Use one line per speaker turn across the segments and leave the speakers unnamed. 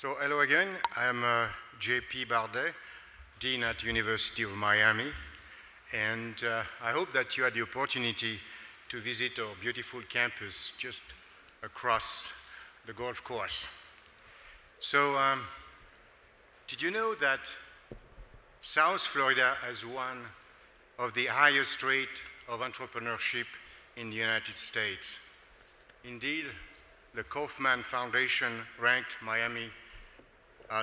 So hello again, I'm JP Bardet, Dean at University of Miami, and I hope that you had the opportunity to visit our beautiful campus just across the golf course. So did you know that South Florida has one of the highest rate of entrepreneurship in the United States? Indeed, the Kaufman Foundation ranked Miami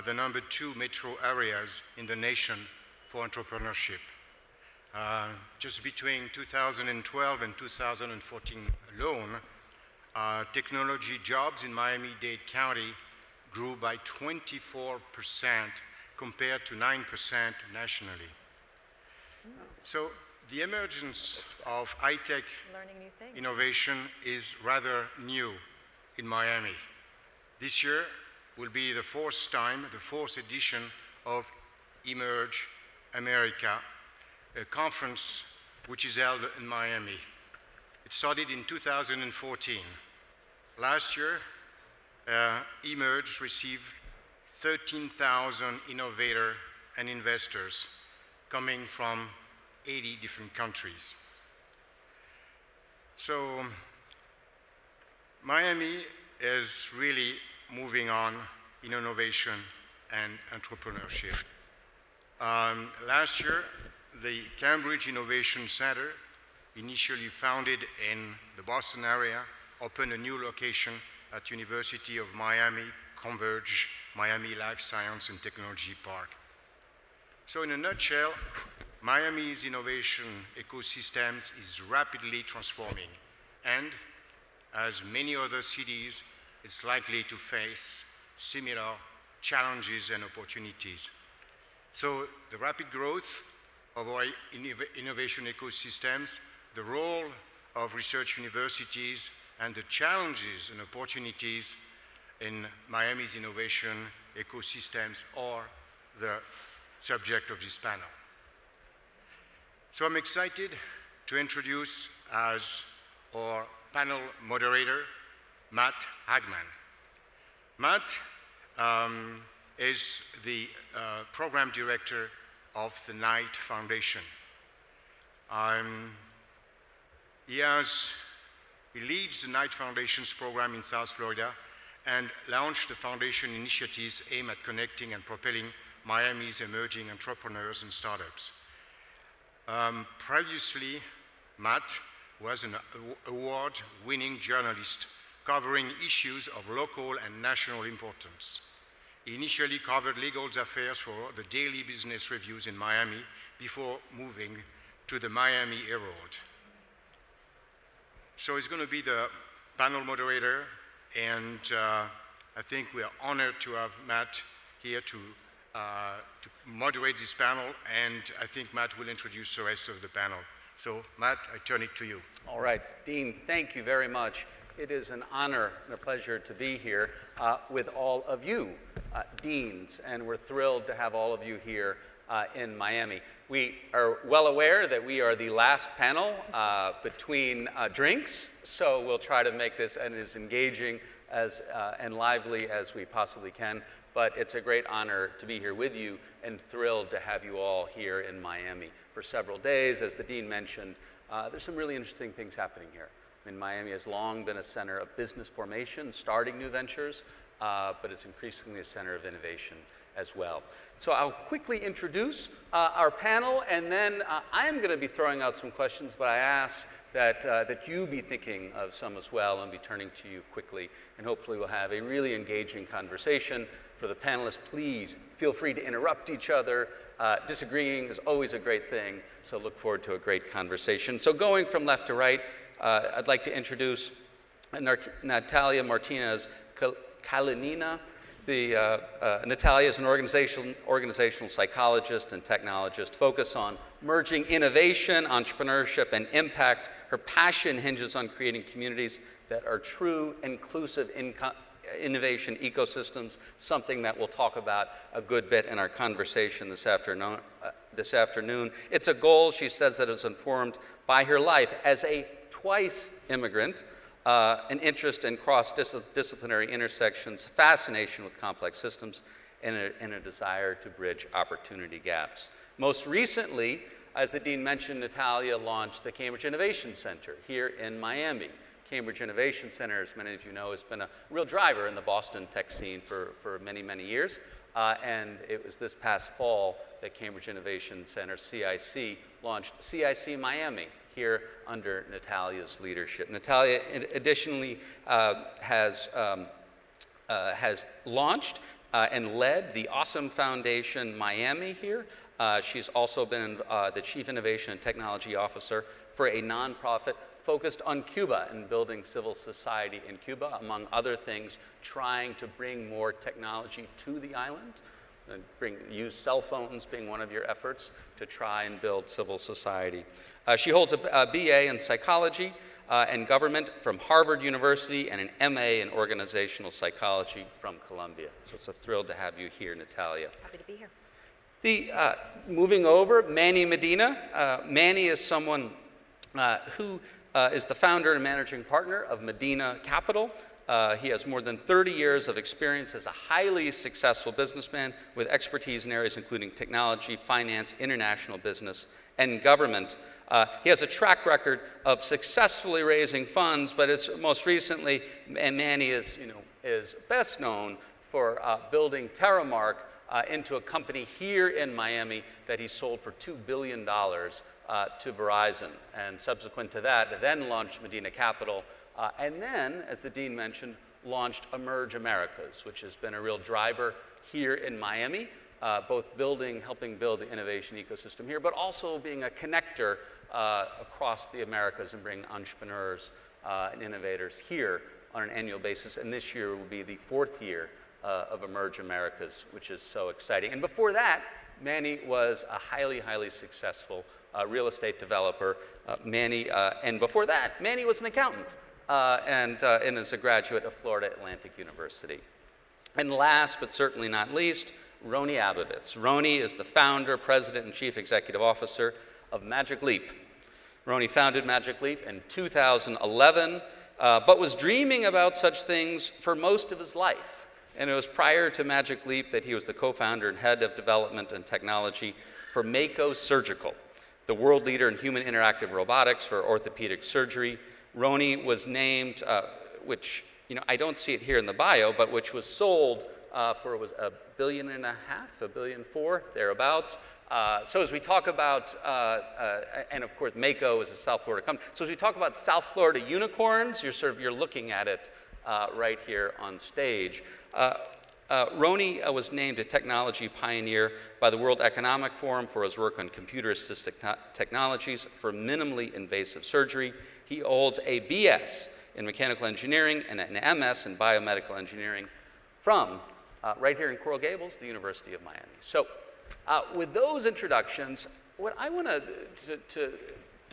the #2 metro areas in the nation for entrepreneurship. Just between 2012 and 2014 alone, technology jobs in Miami-Dade County grew by 24% compared to 9% nationally. So the emergence of high-tech innovation is rather new in Miami. This year will be the fourth edition of Emerge America, a conference which is held in Miami. It started in 2014. Last year, Emerge received 13,000 innovators and investors coming from 80 different countries. So Miami is really moving on in innovation and entrepreneurship. Last year, the Cambridge Innovation Center, initially founded in the Boston area, opened a new location at University of Miami, Converge Miami Life Science and Technology Park. So in a nutshell, Miami's innovation ecosystems is rapidly transforming, and as many other cities, it's likely to face similar challenges and opportunities. So the rapid growth of our innovation ecosystems, the role of research universities, and the challenges and opportunities in Miami's innovation ecosystems are the subject of this panel. So I'm excited to introduce as our panel moderator, Matt Hagman. Matt is the program director of the Knight Foundation. He leads the Knight Foundation's program in South Florida and launched the foundation initiatives aimed at connecting and propelling Miami's emerging entrepreneurs and startups. Previously, Matt was an award-winning journalist covering issues of local and national importance. He initially covered legal affairs for the Daily Business Reviews in Miami before moving to the Miami Herald. So he's going to be the panel moderator, and I think we are honored to have Matt here to moderate this panel, and I think Matt will introduce the rest of the panel. So Matt, I turn it to you.
All right, Dean, thank you very much. It is an honor and a pleasure to be here with all of you, deans, and we're thrilled to have all of you here in Miami. We are well aware that we are the last panel between drinks, so we'll try to make this as engaging and lively as we possibly can. But it's a great honor to be here with you and thrilled to have you all here in Miami for several days. As the Dean mentioned, there's some really interesting things happening here. I mean, Miami has long been a center of business formation, starting new ventures, but it's increasingly a center of innovation as well. So I'll quickly introduce our panel, and then I am going to be throwing out some questions, but I ask that you be thinking of some as well and be turning to you quickly, and hopefully we'll have a really engaging conversation. For the panelists, please feel free to interrupt each other. Disagreeing is always a great thing, so look forward to a great conversation. So going from left to right, I'd like to introduce Natalia Martinez Kalinina. Natalia is an organizational psychologist and technologist focused on merging innovation, entrepreneurship, and impact. Her passion hinges on creating communities that are true, inclusive innovation ecosystems, something that we'll talk about a good bit in our conversation this afternoon. It's a goal, she says, that is informed by her life as a twice immigrant, an interest in cross-disciplinary intersections, fascination with complex systems, and a desire to bridge opportunity gaps. Most recently, as the Dean mentioned, Natalia launched the Cambridge Innovation Center here in Miami. Cambridge Innovation Center, as many of you know, has been a real driver in the Boston tech scene for many, many years. And it was this past fall that Cambridge Innovation Center, CIC, launched CIC Miami here under Natalia's leadership. Natalia additionally has launched and led the Awesome Foundation Miami here. She's also been the Chief Innovation and Technology Officer for a nonprofit focused on Cuba and building civil society in Cuba, among other things, trying to bring more technology to the island, and use cell phones being one of your efforts to try and build civil society. She holds a BA in psychology and government from Harvard University and an MA in organizational psychology from Columbia. So it's a thrill to have you here, Natalia.
Happy to be here.
Moving over, Manny Medina. Manny is someone who is the founder and managing partner of Medina Capital. He has more than 30 years of experience as a highly successful businessman with expertise in areas including technology, finance, international business, and government. He has a track record of successfully raising funds, but it's most recently, and Manny is best known for building Terramark into a company here in Miami that he sold for $2 billion to Verizon. And subsequent to that, then launched Medina Capital, and then, as the Dean mentioned, launched Emerge Americas, which has been a real driver here in Miami, both helping build the innovation ecosystem here, but also being a connector across the Americas and bringing entrepreneurs and innovators here on an annual basis. And this year will be the 4th year of Emerge Americas, which is so exciting. And before that, Manny was a highly, highly successful real estate developer. And before that, Manny was an accountant and is a graduate of Florida Atlantic University. And last, but certainly not least, Roni Abovitz. Roni is the founder, president, and chief executive officer of Magic Leap. Roni founded Magic Leap in 2011, but was dreaming about such things for most of his life. And it was prior to Magic Leap that he was the co-founder and head of development and technology for Mako Surgical, the world leader in human interactive robotics for orthopedic surgery. Roni was named, which I don't see it here in the bio, but which was sold for $1.5 billion, $1.4 billion, thereabouts. So as we talk about, and of course Mako is a South Florida company. So as we talk about South Florida unicorns, you're looking at it right here on stage. Roni was named a technology pioneer by the World Economic Forum for his work on computer-assisted technologies for minimally invasive surgery. He holds a BS in mechanical engineering and an MS in biomedical engineering from right here in Coral Gables, the University of Miami. So with those introductions, what I want to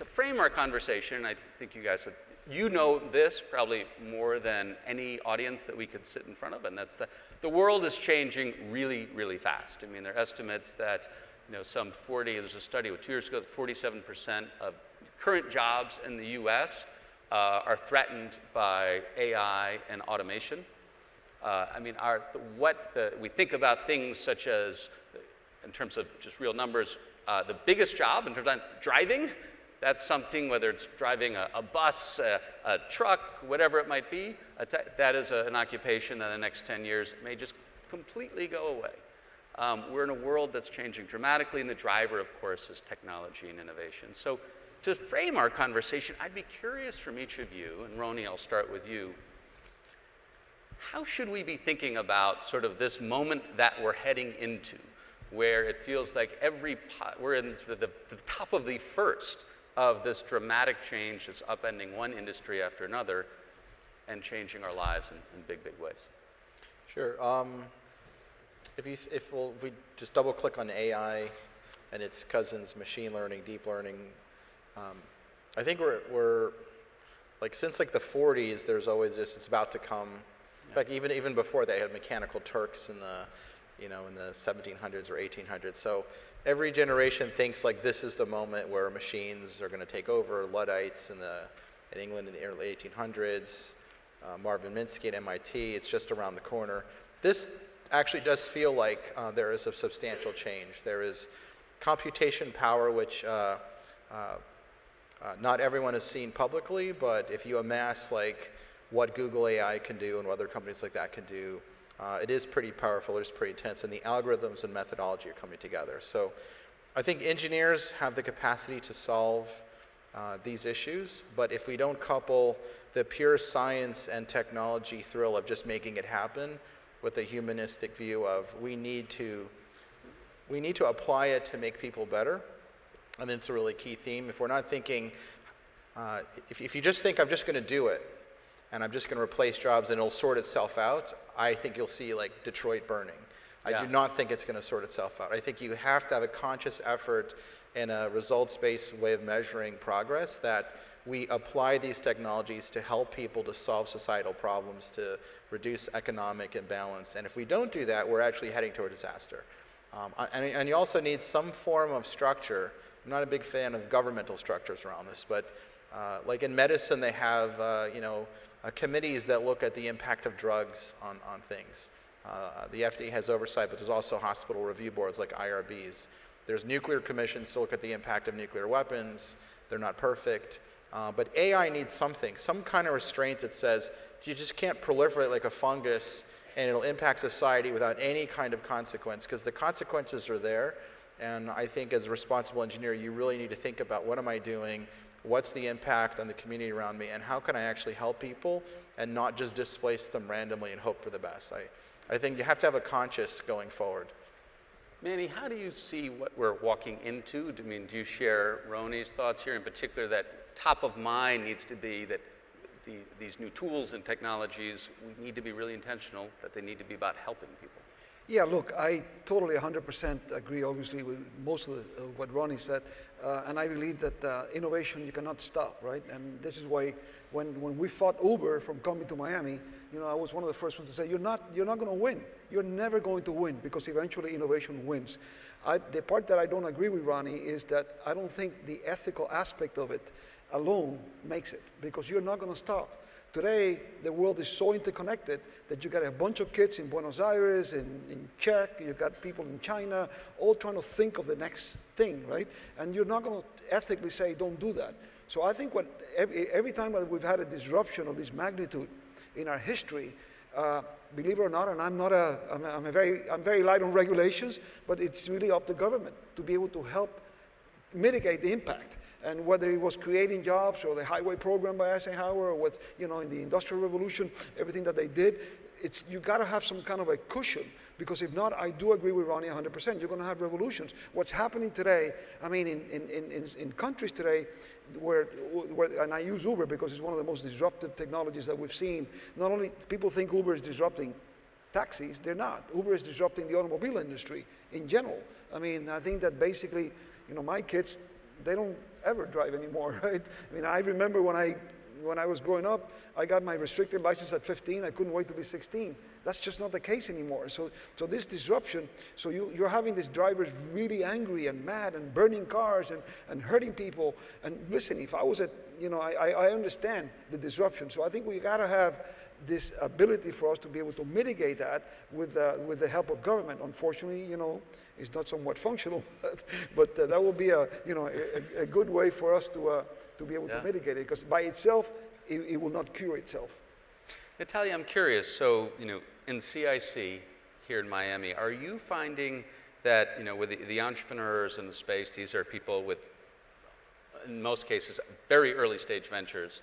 frame our conversation, and I think you guys know this probably more than any audience that we could sit in front of, and that's the world is changing really, really fast. I mean, there are estimates that there's a study 2 years ago that 47% of current jobs in the US are threatened by AI and automation. We think about things such as, in terms of just real numbers, the biggest job in terms of driving. That's something, whether it's driving a bus, a truck, whatever it might be, that is an occupation that in the next 10 years may just completely go away. We're in a world that's changing dramatically, and the driver, of course, is technology and innovation. So to frame our conversation, I'd be curious from each of you, and Roni, I'll start with you. How should we be thinking about sort of this moment that we're heading into, where it feels like we're in sort of the top of the first of this dramatic change that's upending one industry after another and changing our lives in big, big ways?
Sure. If we just double click on AI and its cousins, machine learning, deep learning, I think we're like, since like the 40s, there's always this, it's about to come. In fact, even before they had Mechanical Turks in the 1700s or 1800s. So every generation thinks like this is the moment where machines are going to take over, Luddites in the in England in the early 1800s, Marvin Minsky at MIT. It's just around the corner. This actually does feel like there is a substantial change. There is computation power, which not everyone has seen publicly, but if you amass like what Google AI can do and what other companies like that can do, it is pretty powerful, it's pretty intense, and the algorithms and methodology are coming together. So I think engineers have the capacity to solve these issues, but if we don't couple the pure science and technology thrill of just making it happen with a humanistic view of we need to apply it to make people better, I think it's a really key theme. If we're not thinking, if you just think I'm just going to do it, and I'm just going to replace jobs and it'll sort itself out, I think you'll see like Detroit burning. I do not think it's going to sort itself out. I think you have to have a conscious effort and a results-based way of measuring progress, that we apply these technologies to help people to solve societal problems, to reduce economic imbalance. And if we don't do that, we're actually heading toward disaster. And you also need some form of structure. I'm not a big fan of governmental structures around this, but like in medicine, they have committees that look at the impact of drugs on things. The FDA has oversight, but there's also hospital review boards like IRBs. There's nuclear commissions to look at the impact of nuclear weapons. They're not perfect. But AI needs something, some kind of restraint that says you just can't proliferate like a fungus and it'll impact society without any kind of consequence, because the consequences are there. And I think as a responsible engineer, you really need to think about, what am I doing? What's the impact on the community around me? And how can I actually help people and not just displace them randomly and hope for the best? I think you have to have a conscience going forward.
Manny, how do you see what we're walking into? I mean, do you share Roni's thoughts here, in particular that top of mind needs to be that these new tools and technologies, we need to be really intentional, that they need to be about helping people?
Yeah, look, I totally 100% agree, obviously, with most of what Ronnie said. And I believe that innovation, you cannot stop, right? And this is why when we fought Uber from coming to Miami, I was one of the first ones to say, you're not going to win. You're never going to win, because eventually innovation wins. The part that I don't agree with Ronnie is that I don't think the ethical aspect of it alone makes it, because you're not going to stop. Today, the world is so interconnected that you got a bunch of kids in Buenos Aires, in Czech, you got people in China, all trying to think of the next thing, right? And you're not going to ethically say, don't do that. So I think every time that we've had a disruption of this magnitude in our history, believe it or not, and I'm very light on regulations, but it's really up to government to be able to help mitigate the impact. And whether it was creating jobs or the highway program by Eisenhower, or with, in the Industrial Revolution, everything that they did, you got to have some kind of a cushion, because if not, I do agree with Ronnie 100%. You're going to have revolutions. What's happening today, I mean, in countries today, where, and I use Uber because it's one of the most disruptive technologies that we've seen. Not only people think Uber is disrupting taxis, they're not. Uber is disrupting the automobile industry in general. I mean, I think that basically, my kids, they don't ever drive anymore, right? I mean, I remember when I was growing up, I got my restricted license at 15. I couldn't wait to be 16. That's just not the case anymore. So this disruption, so you're having these drivers really angry and mad and burning cars and hurting people. And listen, if I was I understand the disruption. So I think we got to have this ability for us to be able to mitigate that with the help of government. Unfortunately, it's not somewhat functional, but that will be a good way for us to be able to mitigate it, because by itself, it will not cure itself.
Natalia, I'm curious. So, in CIC here in Miami, are you finding that, with the entrepreneurs in the space, these are people with, in most cases, very early stage ventures.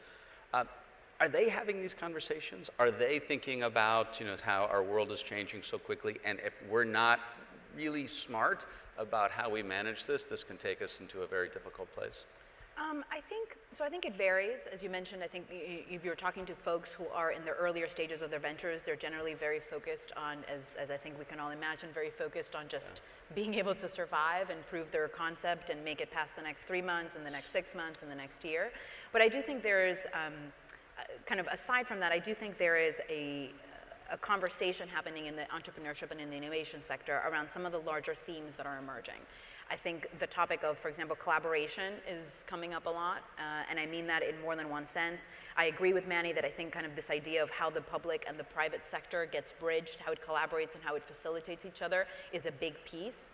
Are they having these conversations? Are they thinking about, how our world is changing so quickly, and if we're not really smart about how we manage this can take us into a very difficult place?
I think it varies. As you mentioned, I think if you're talking to folks who are in the earlier stages of their ventures, they're generally very focused on, as I think we can all imagine, very focused on just being able to survive and prove their concept and make it past the next 3 months and the next 6 months and the next year. But I do think there is, kind of aside from that, I do think there is a conversation happening in the entrepreneurship and in the innovation sector around some of the larger themes that are emerging. I think the topic of, for example, collaboration is coming up a lot, and I mean that in more than one sense. I agree with Manny that I think kind of this idea of how the public and the private sector gets bridged, how it collaborates and how it facilitates each other is a big piece.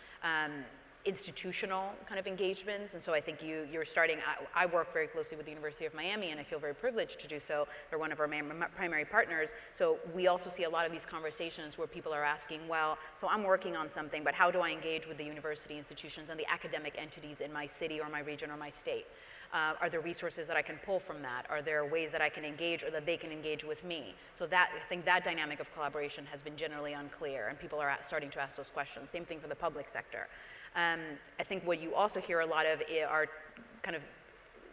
Institutional kind of engagements, and so I think you're starting, I work very closely with the University of Miami, and I feel very privileged to do so. They're one of our primary partners, so we also see a lot of these conversations where people are asking, well, so I'm working on something, but how do I engage with the university institutions and the academic entities in my city or my region or my state? Are there resources that I can pull from that? Are there ways that I can engage or that they can engage with me? So that, I think that dynamic of collaboration has been generally unclear, and people are starting to ask those questions. Same thing for the public sector. I think what you also hear a lot of are kind of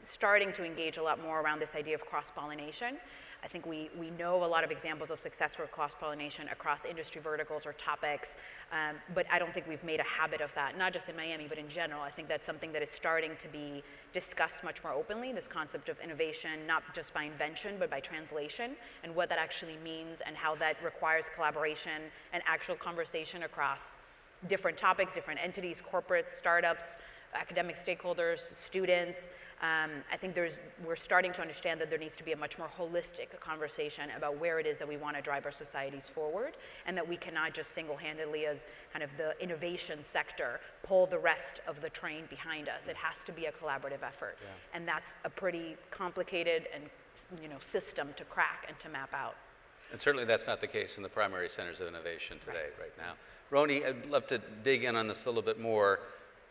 starting to engage a lot more around this idea of cross-pollination. I think we know a lot of examples of success for cross-pollination across industry verticals or topics, but I don't think we've made a habit of that, not just in Miami, but in general. I think that's something that is starting to be discussed much more openly, this concept of innovation, not just by invention, but by translation, and what that actually means and how that requires collaboration and actual conversation across different topics, different entities, corporates, startups, academic stakeholders, students. I think we're starting to understand that there needs to be a much more holistic conversation about where it is that we want to drive our societies forward, and that we cannot just single-handedly, as kind of the innovation sector, pull the rest of the train behind us. It has to be a collaborative effort, and that's a pretty complicated and system to crack and to map out.
And certainly that's not the case in the primary centers of innovation today, right now. Roni, I'd love to dig in on this a little bit more.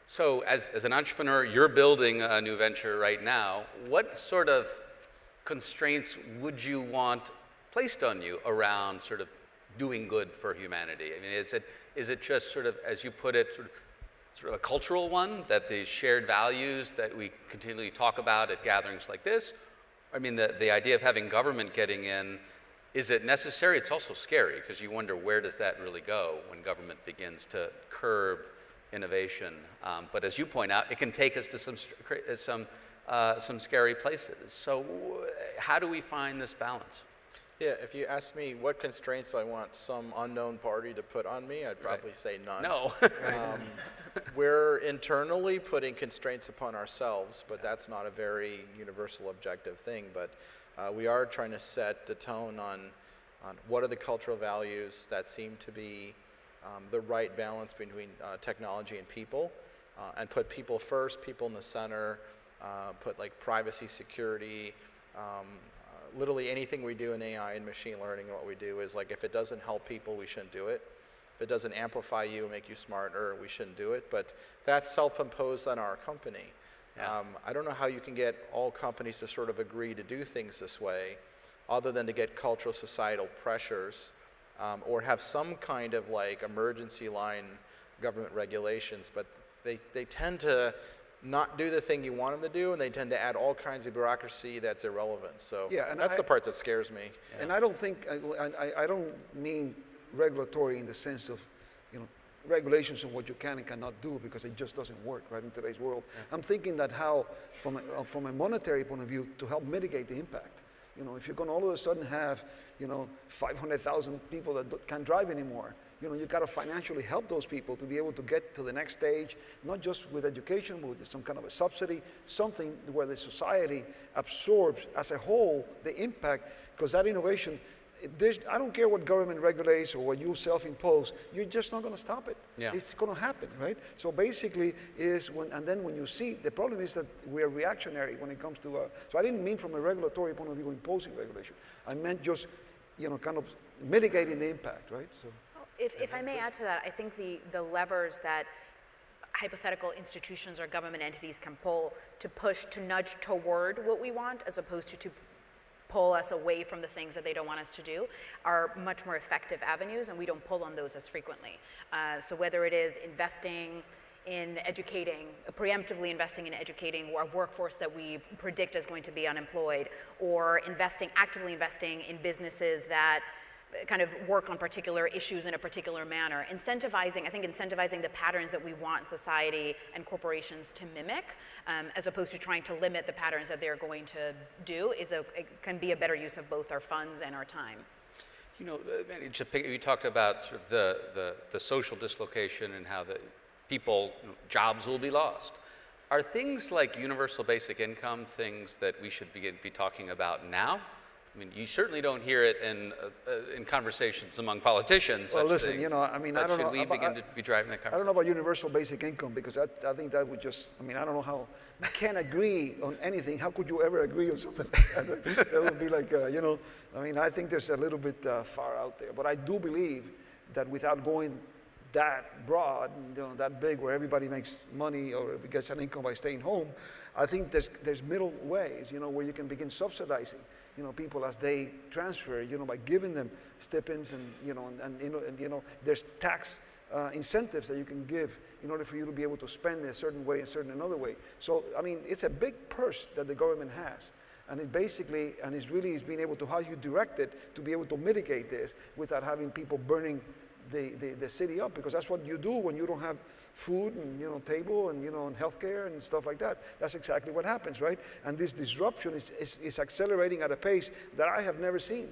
So as an entrepreneur, you're building a new venture right now. What sort of constraints would you want placed on you around sort of doing good for humanity? I mean, is it just sort of, as you put it, sort of a cultural one, that the shared values that we continually talk about at gatherings like this? I mean, the idea of having government getting in, is it necessary? It's also scary, because you wonder, where does that really go when government begins to curb innovation? But as you point out, it can take us to some scary places. So how do we find this balance?
Yeah, if you ask me what constraints I want some unknown party to put on me, I'd probably say none.
No.
We're internally putting constraints upon ourselves, but that's not a very universal objective thing. But we are trying to set the tone on what are the cultural values that seem to be the right balance between technology and people, and put people first, people in the center, put like privacy, security, literally anything we do in AI and machine learning. What we do is, like, if it doesn't help people, we shouldn't do it. If it doesn't amplify you and make you smarter, we shouldn't do it. But that's self-imposed on our company.
Yeah.
I don't know how you can get all companies to sort of agree to do things this way, other than to get cultural societal pressures, or have some kind of like emergency line government regulations. But they tend to not do the thing you want them to do, and they tend to add all kinds of bureaucracy that's irrelevant. So
Yeah, and
that's the part that scares me.
And I don't think, I don't mean regulatory in the sense of, regulations on what you can and cannot do, because it just doesn't work, right, in today's world. I'm thinking that how, from a monetary point of view, to help mitigate the impact. If you're going to all of a sudden have, 500,000 people that can't drive anymore, you've got to financially help those people to be able to get to the next stage, not just with education, but with some kind of a subsidy, something where the society absorbs as a whole the impact, because that innovation, I don't care what government regulates or what you self-impose, you're just not going to stop it.
Yeah.
It's going to happen, right? So basically when you see, the problem is that we're reactionary when it comes to, so I didn't mean from a regulatory point of view imposing regulation. I meant just, kind of mitigating the impact, right? So.
If I may add to that, I think the levers that hypothetical institutions or government entities can pull to push, to nudge toward what we want, as opposed to pull us away from the things that they don't want us to do, are much more effective avenues, and we don't pull on those as frequently. So whether it is investing in educating, preemptively investing in educating our workforce that we predict is going to be unemployed, or actively investing in businesses that kind of work on particular issues in a particular manner. I think incentivizing the patterns that we want society and corporations to mimic, as opposed to trying to limit the patterns that they're going to do, it can be a better use of both our funds and our time.
You talked about sort of the social dislocation and how jobs will be lost. Are things like universal basic income things that we should be talking about now? I mean, you certainly don't hear it in conversations among politicians.
Well,
such
listen,
things.
you know, I mean, I
But
don't know.
should we begin to be driving that
I don't
conversation?
know about universal basic income because I think that would just, I mean, I don't know how, we can't agree on anything. How could you ever agree on something like that? That would be like, you know, I mean, I think there's a little bit far out there. But I do believe that without going that broad, you know, that big where everybody makes money or gets an income by staying home, I think there's middle ways, you know, where you can begin subsidizing, you know, people as they transfer, you know, by giving them stipends and, you know, and there's tax incentives that you can give in order for you to be able to spend in a certain way and certain another way. So, I mean, it's a big purse that the government has. And it basically, and it's really is being able to, how you direct it to be able to mitigate this without having people burning the city up, because that's what you do when you don't have food and, you know, table and, you know, and healthcare and stuff like that. That's exactly what happens, right? And this disruption is accelerating at a pace that I have never seen.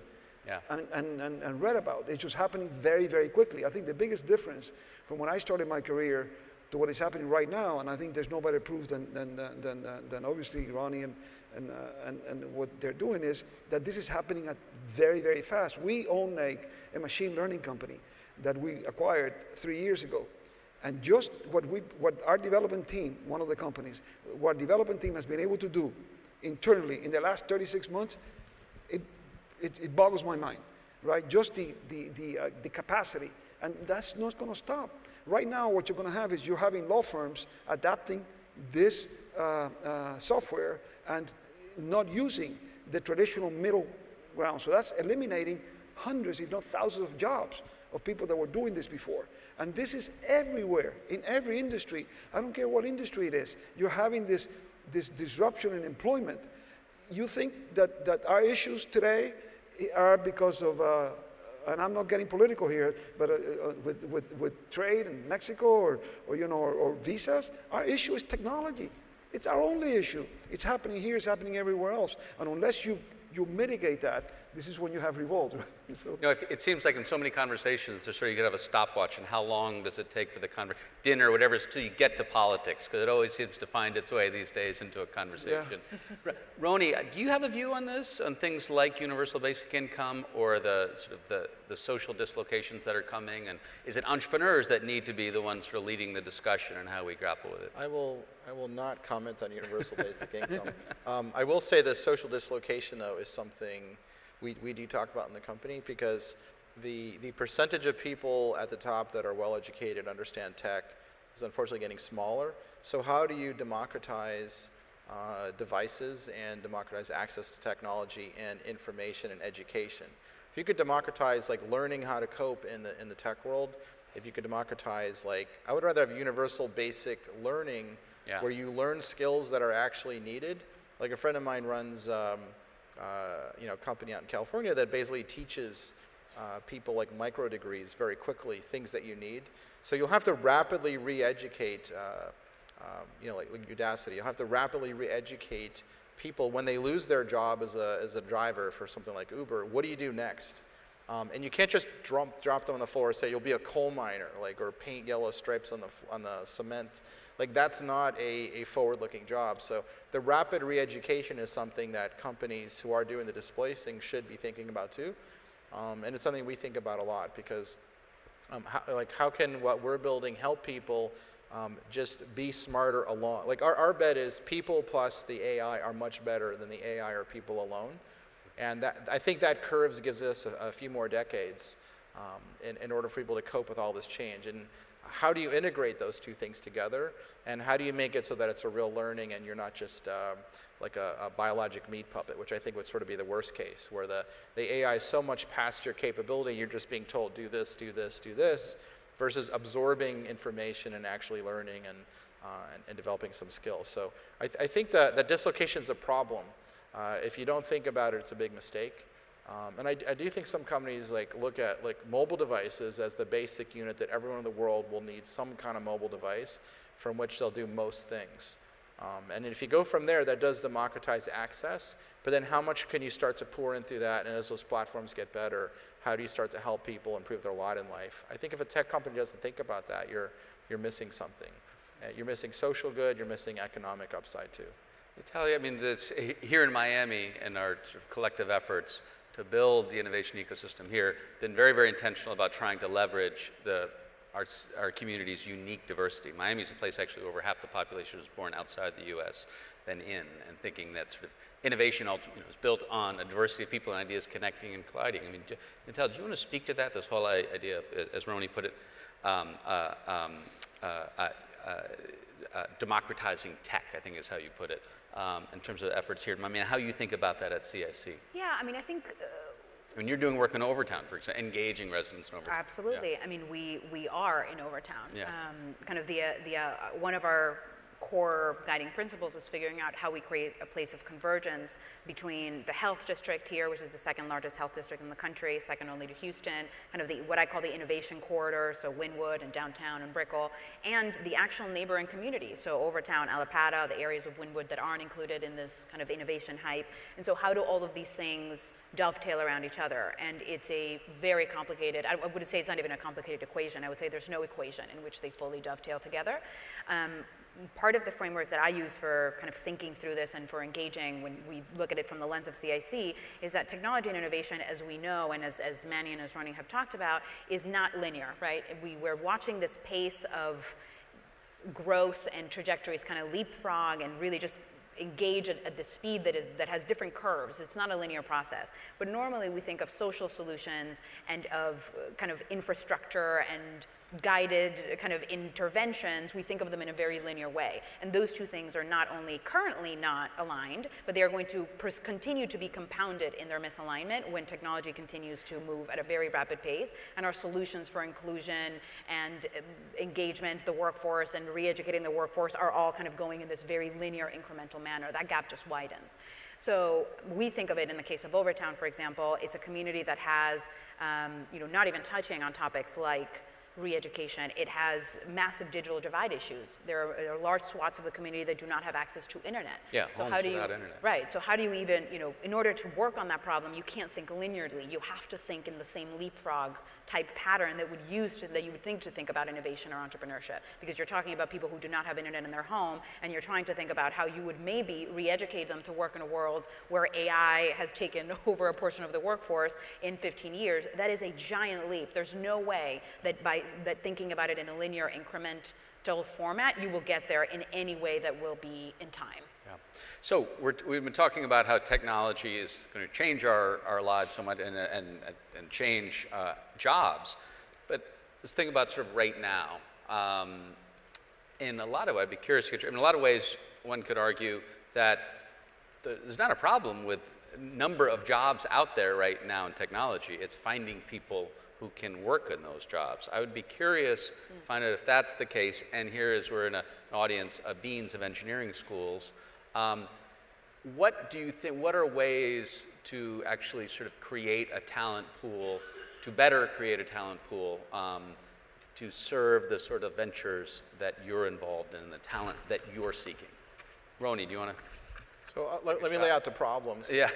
Yeah.
And read about. It's just happening very, very quickly. I think the biggest difference from when I started my career to what is happening right now, and I think there's no better proof than obviously Ronnie and what they're doing, is that this is happening at very, very fast. We own a machine learning company that we acquired 3 years ago. And just what our development team, one of the companies, what our development team has been able to do internally in the last 36 months, it boggles my mind, right? Just the capacity, and that's not going to stop. Right now, what you're going to have is you're having law firms adapting this software and not using the traditional middle ground. So that's eliminating hundreds, if not thousands, of jobs of people that were doing this before. And this is everywhere, in every industry. I don't care what industry it is. You're having this disruption in employment. You think that our issues today are because of, and I'm not getting political here, but with trade in Mexico or visas, our issue is technology. It's our only issue. It's happening here, it's happening everywhere else. And unless you mitigate that, this is when you have revolt, right? So,
You know, it seems like in so many conversations, there's sort of you could have a stopwatch, and how long does it take for the dinner, whatever, until you get to politics, because it always seems to find its way these days into a conversation. Yeah. Roni, do you have a view on this, on things like universal basic income or the sort of the social dislocations that are coming, and is it entrepreneurs that need to be the ones sort of leading the discussion and how we grapple with it?
I will not comment on universal basic income. I will say the social dislocation, though, is something we do talk about in the company, because the percentage of people at the top that are well educated, understand tech, is unfortunately getting smaller. So how do you democratize devices and democratize access to technology and information and education? If you could democratize like learning how to cope in the tech world, if you could democratize, like, I would rather have universal basic learning, yeah, where you learn skills that are actually needed. Like a friend of mine runs a company out in California that basically teaches people like micro degrees very quickly, things that you need. So you'll have to rapidly re-educate, like Udacity, you'll have to rapidly re-educate people when they lose their job as a driver for something like Uber. What do you do next? And you can't just drop them on the floor and say you'll be a coal miner, like, or paint yellow stripes on the cement. Like, that's not a forward-looking job. So the rapid re-education is something that companies who are doing the displacing should be thinking about too. And it's something we think about a lot, because how can what we're building help people just be smarter along? Like, our bet is people plus the AI are much better than the AI or people alone. And I think that curves gives us a few more decades in order for people to cope with all this change. And how do you integrate those two things together? And how do you make it so that it's a real learning and you're not just like a biologic meat puppet, which I think would sort of be the worst case, where the AI is so much past your capability, you're just being told, do this, do this, do this, versus absorbing information and actually learning and developing some skills. So I think that dislocation is a problem. If you don't think about it, it's a big mistake. And I do think some companies look at mobile devices as the basic unit that everyone in the world will need some kind of mobile device from which they'll do most things. And if you go from there, that does democratize access, but then how much can you start to pour in through that? And as those platforms get better, how do you start to help people improve their lot in life? I think if a tech company doesn't think about that, you're you're missing something. You're missing social good, you're missing economic upside too.
Natalia, I mean, here in Miami and our sort of collective efforts to build the innovation ecosystem here, been very, very intentional about trying to leverage our community's unique diversity. Miami is a place actually where over half the population was born outside the U.S. than in, and thinking that sort of innovation ultimately was built on a diversity of people and ideas connecting and colliding. I mean, Natalia, do you want to speak to that, this whole idea of, as Roni put it, democratizing tech, I think is how you put it, in terms of efforts here. I mean, how you think about that at CIC?
Yeah, I mean, I think
When you're doing work in Overtown, for example, engaging residents in Overtown.
absolutely.
Yeah.
I mean, we are in Overtown.
Yeah.
Kind of one of our core guiding principles is figuring out how we create a place of convergence between the health district here, which is the second largest health district in the country, second only to Houston, kind of what I call the innovation corridor, so Wynwood and downtown and Brickell, and the actual neighboring communities, so Overtown, Alapata, the areas of Wynwood that aren't included in this kind of innovation hype. And so how do all of these things dovetail around each other? And it's a very complicated, I would say it's not even a complicated equation, I would say there's no equation in which they fully dovetail together. Part of the framework that I use for kind of thinking through this and for engaging when we look at it from the lens of CIC is that technology and innovation, as we know, and as Manny and as Ronnie have talked about, is not linear, right? We're watching this pace of growth and trajectories kind of leapfrog and really just engage at the speed that has different curves. It's not a linear process. But normally we think of social solutions and of kind of infrastructure and guided kind of interventions, we think of them in a very linear way. And those two things are not only currently not aligned, but they are going to continue to be compounded in their misalignment when technology continues to move at a very rapid pace, and our solutions for inclusion and engagement, the workforce, and re-educating the workforce are all kind of going in this very linear, incremental manner. That gap just widens. So we think of it in the case of Overtown, for example, it's a community that has, not even touching on topics like re-education. It has massive digital divide issues. There are large swaths of the community that do not have access to internet.
Yeah,
so
homes
how do
without
you,
internet.
Right, so how do you even, in order to work on that problem, you can't think linearly. You have to think in the same leapfrog type pattern that you would think to think about innovation or entrepreneurship, because you're talking about people who do not have internet in their home, and you're trying to think about how you would maybe re-educate them to work in a world where AI has taken over a portion of the workforce in 15 years. That is a giant leap. There's no way that thinking about it in a linear incremental format, you will get there in any way that will be in time.
Yeah. So we've been talking about how technology is going to change our lives so much and change jobs, but let's think about sort of right now. In a lot of ways, I'd be curious, in a lot of ways, one could argue that there's not a problem with number of jobs out there right now in technology. It's finding people who can work in those jobs. I would be curious to find out if that's the case, and here as we're in an audience of deans of engineering schools, what do you think, what are ways to actually sort of create a talent pool, to better create a talent pool, to serve the sort of ventures that you're involved in, the talent that you're seeking? Roni, do you want to?
So let me lay out the problems.
Yeah.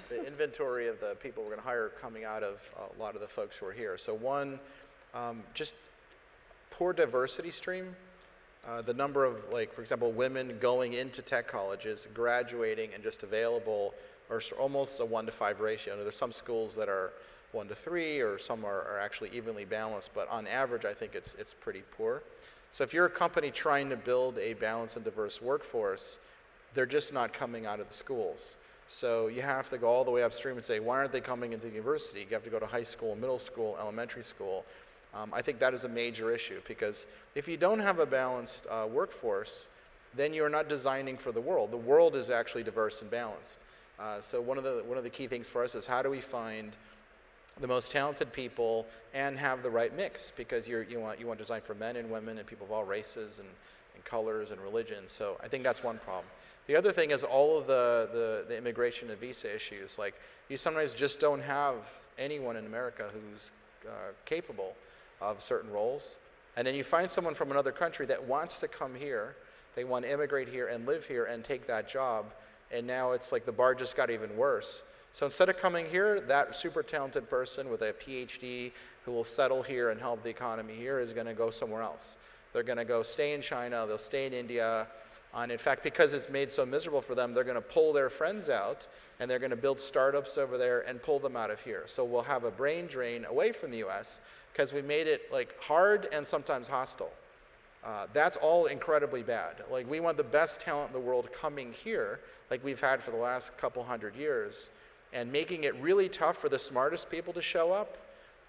The inventory of the people we're going to hire coming out of a lot of the folks who are here. So one, just poor diversity stream. The number of, like, for example, women going into tech colleges, graduating, and just available are almost a 1-to-5 ratio. Now, there's some schools that are 1-to-3, or some are actually evenly balanced, but on average, I think it's pretty poor. So if you're a company trying to build a balanced and diverse workforce, they're just not coming out of the schools. So you have to go all the way upstream and say, why aren't they coming into the university? You have to go to high school, middle school, elementary school. I think that is a major issue, because if you don't have a balanced workforce, then you're not designing for the world. The world is actually diverse and balanced. So one of the key things for us is, how do we find the most talented people and have the right mix? Because you want design for men and women and people of all races and colors and religions. So I think that's one problem. The other thing is all of the immigration and visa issues. Like, you sometimes just don't have anyone in America who's capable of certain roles. And then you find someone from another country that wants to come here, they want to immigrate here and live here and take that job, and now it's like the bar just got even worse. So instead of coming here, that super talented person with a PhD who will settle here and help the economy here is going to go somewhere else. They're going to go stay in China, they'll stay in India. And in fact, because it's made so miserable for them, they're going to pull their friends out, and they're going to build startups over there and pull them out of here. So we'll have a brain drain away from the US because we made it like hard and sometimes hostile. That's all incredibly bad. Like, we want the best talent in the world coming here, like we've had for the last couple hundred years, and making it really tough for the smartest people to show up.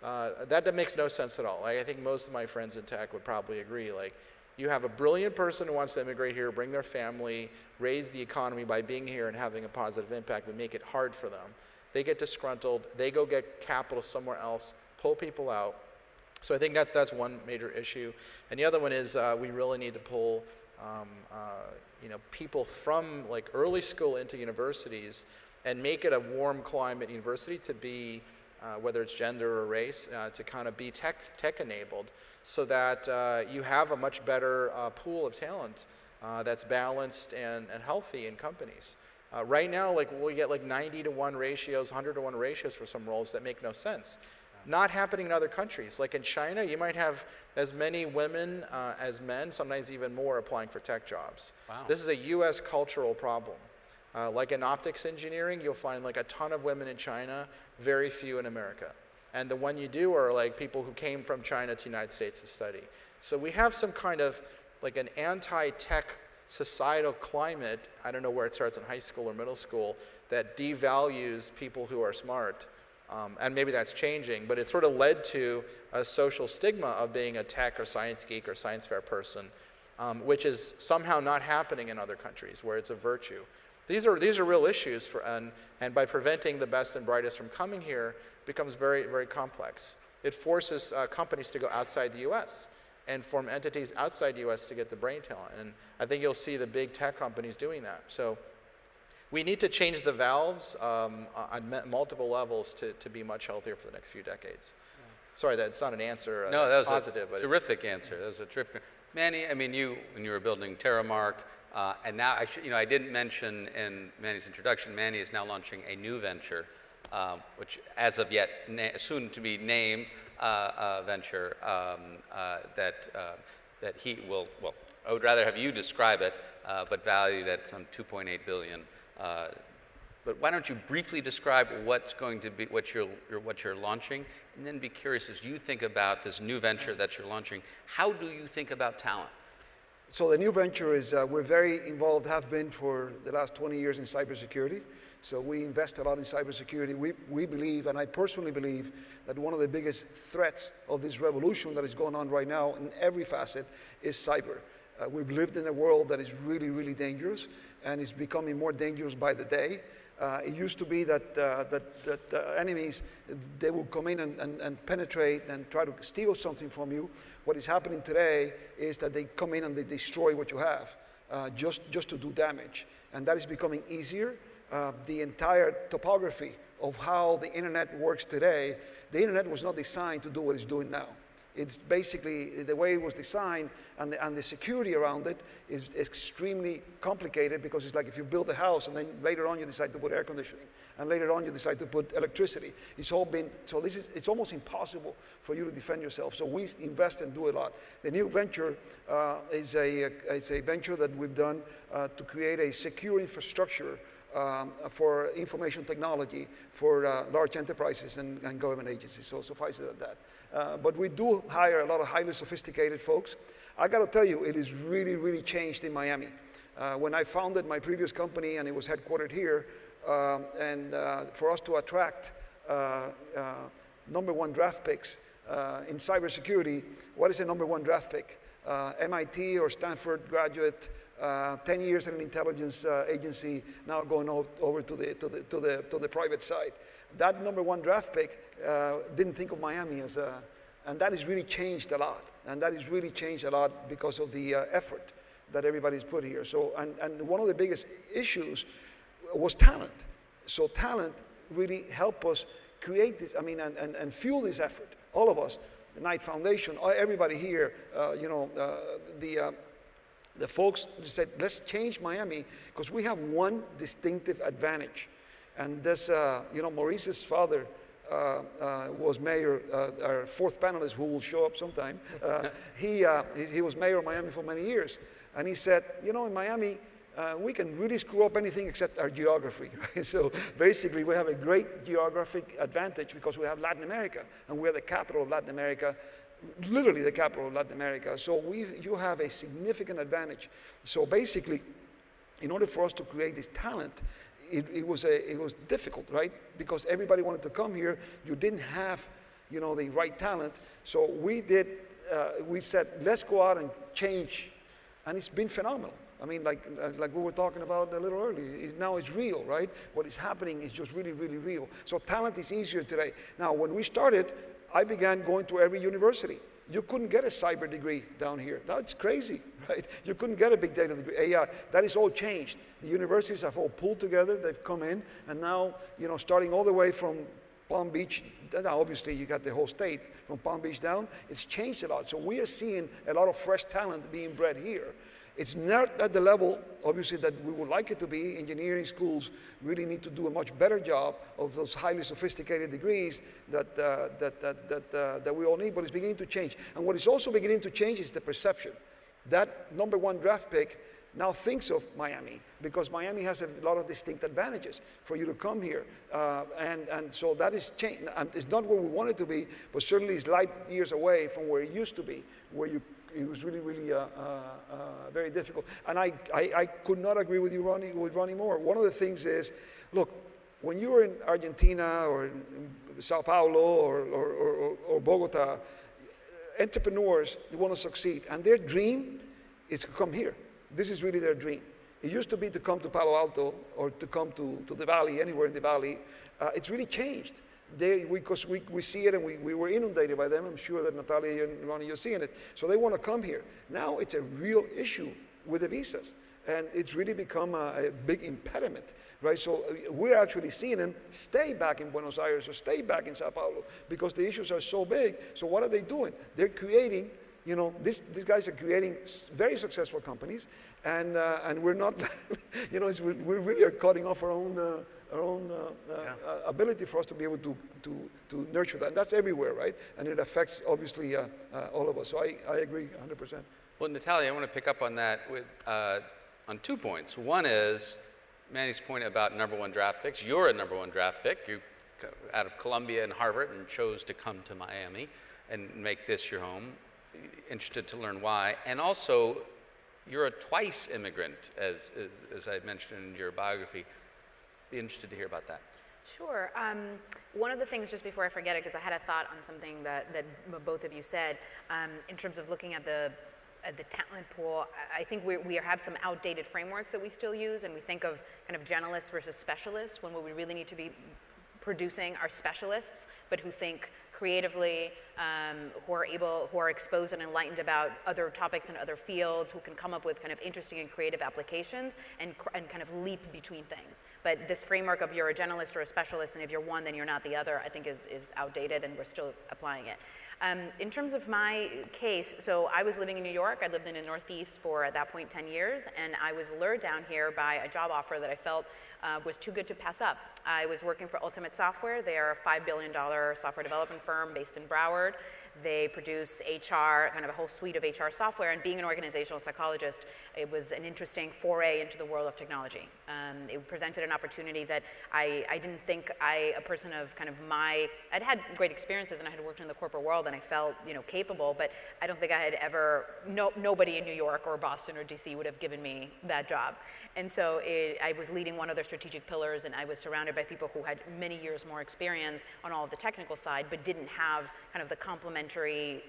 That makes no sense at all. Like, I think most of my friends in tech would probably agree. Like, you have a brilliant person who wants to immigrate here, bring their family, raise the economy by being here and having a positive impact. We make it hard for them. They get disgruntled. They go get capital somewhere else, pull people out. So I think that's one major issue. And the other one is we really need to pull people from like early school into universities and make it a warm climate university to be, whether it's gender or race, to kind of be tech enabled, so that you have a much better pool of talent that's balanced and healthy in companies. Right now, like, we get like 90-to-1 ratios, 100-to-1 ratios for some roles that make no sense. Not happening in other countries. Like in China, you might have as many women as men, sometimes even more, applying for tech jobs.
Wow.
This is a US cultural problem. Like in optics engineering, you'll find like a ton of women in China, very few in America. And the one you do are like people who came from China to the United States to study. So we have some kind of like an anti-tech societal climate, I don't know where it starts in high school or middle school, that devalues people who are smart. And maybe that's changing, but it sort of led to a social stigma of being a tech or science geek or science fair person, which is somehow not happening in other countries where it's a virtue. These are real issues, and by preventing the best and brightest from coming here becomes very, very complex. It forces companies to go outside the US and form entities outside the US to get the brain talent. And I think you'll see the big tech companies doing that. So we need to change the valves on multiple levels to be much healthier for the next few decades. Yeah. Sorry, that's not an answer.
No, that was
positive,
a terrific answer. That was a terrific. Manny, I mean, when you were building Terramark, and now I didn't mention in Manny's introduction, Manny is now launching a new venture, which as of yet soon to be named venture that he will. Well, I would rather have you describe it, but valued at some 2.8 billion. But why don't you briefly describe what's going to be what you're launching, and then be curious as you think about this new venture that you're launching. How do you think about talent?
So the new venture is, we're very involved, have been for the last 20 years in cybersecurity. So we invest a lot in cybersecurity. We believe, and I personally believe, that one of the biggest threats of this revolution that is going on right now in every facet is cyber. We've lived in a world that is really, really dangerous, and it's becoming more dangerous by the day. It used to be that enemies, they will come in and penetrate and try to steal something from you. What is happening today is that they come in and they destroy what you have, just to do damage. And that is becoming easier. The entire topography of how the internet works today, the internet was not designed to do what it's doing now. It's basically the way it was designed, and the security around it is extremely complicated, because it's like if you build a house and then later on you decide to put air conditioning, and later on you decide to put electricity. It's all been, so it's almost impossible for you to defend yourself. So we invest and do a lot. The new venture is a venture that we've done to create a secure infrastructure for information technology for large enterprises and government agencies. So suffice it at that. But we do hire a lot of highly sophisticated folks. I got to tell you, it has really, really changed in Miami. When I founded my previous company, and it was headquartered here, and for us to attract #1 draft picks in cybersecurity, what is a #1 draft pick? MIT or Stanford graduate, 10 years in an intelligence agency, now going over to the private side. That #1 draft pick didn't think of Miami as and that has really changed a lot. And that has really changed a lot because of the effort that everybody's put here. So, and one of the biggest issues was talent. So talent really helped us create this, and fuel this effort. All of us, the Knight Foundation, everybody here, the folks said, let's change Miami, because we have one distinctive advantage. And this, Maurice's father was mayor, our fourth panelist who will show up sometime, he was mayor of Miami for many years. And he said, you know, in Miami, we can really screw up anything except our geography. Right? So basically, we have a great geographic advantage because we have Latin America, and we're the capital of Latin America, literally the capital of Latin America. So you have a significant advantage. So basically, in order for us to create this talent, it was difficult, right? Because everybody wanted to come here. You didn't have, you know, the right talent. So we said, let's go out and change. And it's been phenomenal. I mean, like we were talking about a little earlier, now it's real, right? What is happening is just really, really real. So talent is easier today. Now, when we started, I began going to every university. You couldn't get a cyber degree down here. That's crazy, right? You couldn't get a big data degree. AI, that is all changed. The universities have all pulled together. They've come in, and now, you know, starting all the way from Palm Beach, now obviously you got the whole state, from Palm Beach down, it's changed a lot. So we are seeing a lot of fresh talent being bred here. It's not at the level, obviously, that we would like it to be. Engineering schools really need to do a much better job of those highly sophisticated degrees that we all need, but it's beginning to change. And what is also beginning to change is the perception. That #1 draft pick now thinks of Miami, because Miami has a lot of distinct advantages for you to come here. And so that is changed. It's not where we want it to be, but certainly it's light years away from where it used to be, where it was really, really very difficult. And I could not agree with you, Ronnie, more. One of the things is, look, when you're in Argentina or in Sao Paulo or Bogota, entrepreneurs, they want to succeed. And their dream is to come here. This is really their dream. It used to be to come to Palo Alto or to come to the Valley, anywhere in the Valley. It's really changed. Because we see it and we were inundated by them. I'm sure that Natalia and Ronnie, you're seeing it. So they want to come here. Now it's a real issue with the visas. And it's really become a big impediment, right? So we're actually seeing them stay back in Buenos Aires or stay back in Sao Paulo because the issues are so big. So what are they doing? They're creating, you know, these guys are creating very successful companies, and we're not, you know, we really are cutting off our own ability for us to be able to nurture that. And that's everywhere, right? And it affects, obviously, all of us. So I agree 100%.
Well, Natalia, I want to pick up on that with, on 2 points. One is Manny's point about #1 draft picks. You're a #1 draft pick. You out of Columbia and Harvard and chose to come to Miami and make this your home. Interested to learn why. And also, you're a twice immigrant, as I mentioned in your biography. Be interested to hear about that.
Sure. One of the things, just before I forget it, because I had a thought on something that both of you said, in terms of looking at the talent pool, I think we have some outdated frameworks that we still use, and we think of kind of generalists versus specialists, when what we really need to be producing are specialists, but who think creatively, who are exposed and enlightened about other topics and other fields, who can come up with kind of interesting and creative applications and kind of leap between things. But this framework of you're a generalist or a specialist, and if you're one, then you're not the other, I think is outdated, and we're still applying it. In terms of my case, so I was living in New York. I lived in the Northeast for, at that point, 10 years, and I was lured down here by a job offer that I felt was too good to pass up. I was working for Ultimate Software. They are a $5 billion software development firm based in Broward. They produce HR, kind of a whole suite of HR software, and being an organizational psychologist, it was an interesting foray into the world of technology. It presented an opportunity that I didn't think a person of kind of I'd had great experiences and I had worked in the corporate world and I felt, you know, capable, but I don't think I had ever, nobody in New York or Boston or DC would have given me that job. And so I was leading one of their strategic pillars, and I was surrounded by people who had many years more experience on all of the technical side, but didn't have kind of the complementary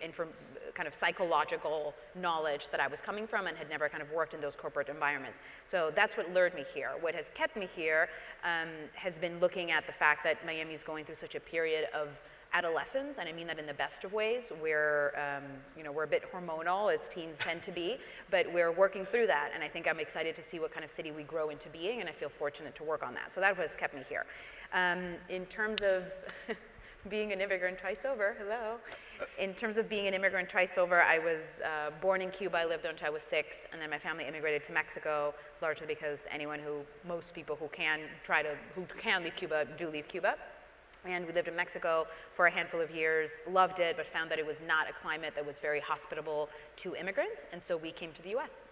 kind of psychological knowledge that I was coming from, and had never kind of worked in those corporate environments. So that's what lured me here. What has kept me here has been looking at the fact that Miami is going through such a period of adolescence, and I mean that in the best of ways. We're a bit hormonal, as teens tend to be, but we're working through that, and I think I'm excited to see what kind of city we grow into being, and I feel fortunate to work on that. So that has kept me here. In terms of being an immigrant twice over, hello. In terms of being an immigrant twice over, I was born in Cuba. I lived there until I was 6, and then my family immigrated to Mexico, largely because most people who can leave Cuba do leave Cuba. And we lived in Mexico for a handful of years, loved it, but found that it was not a climate that was very hospitable to immigrants. And so we came to the US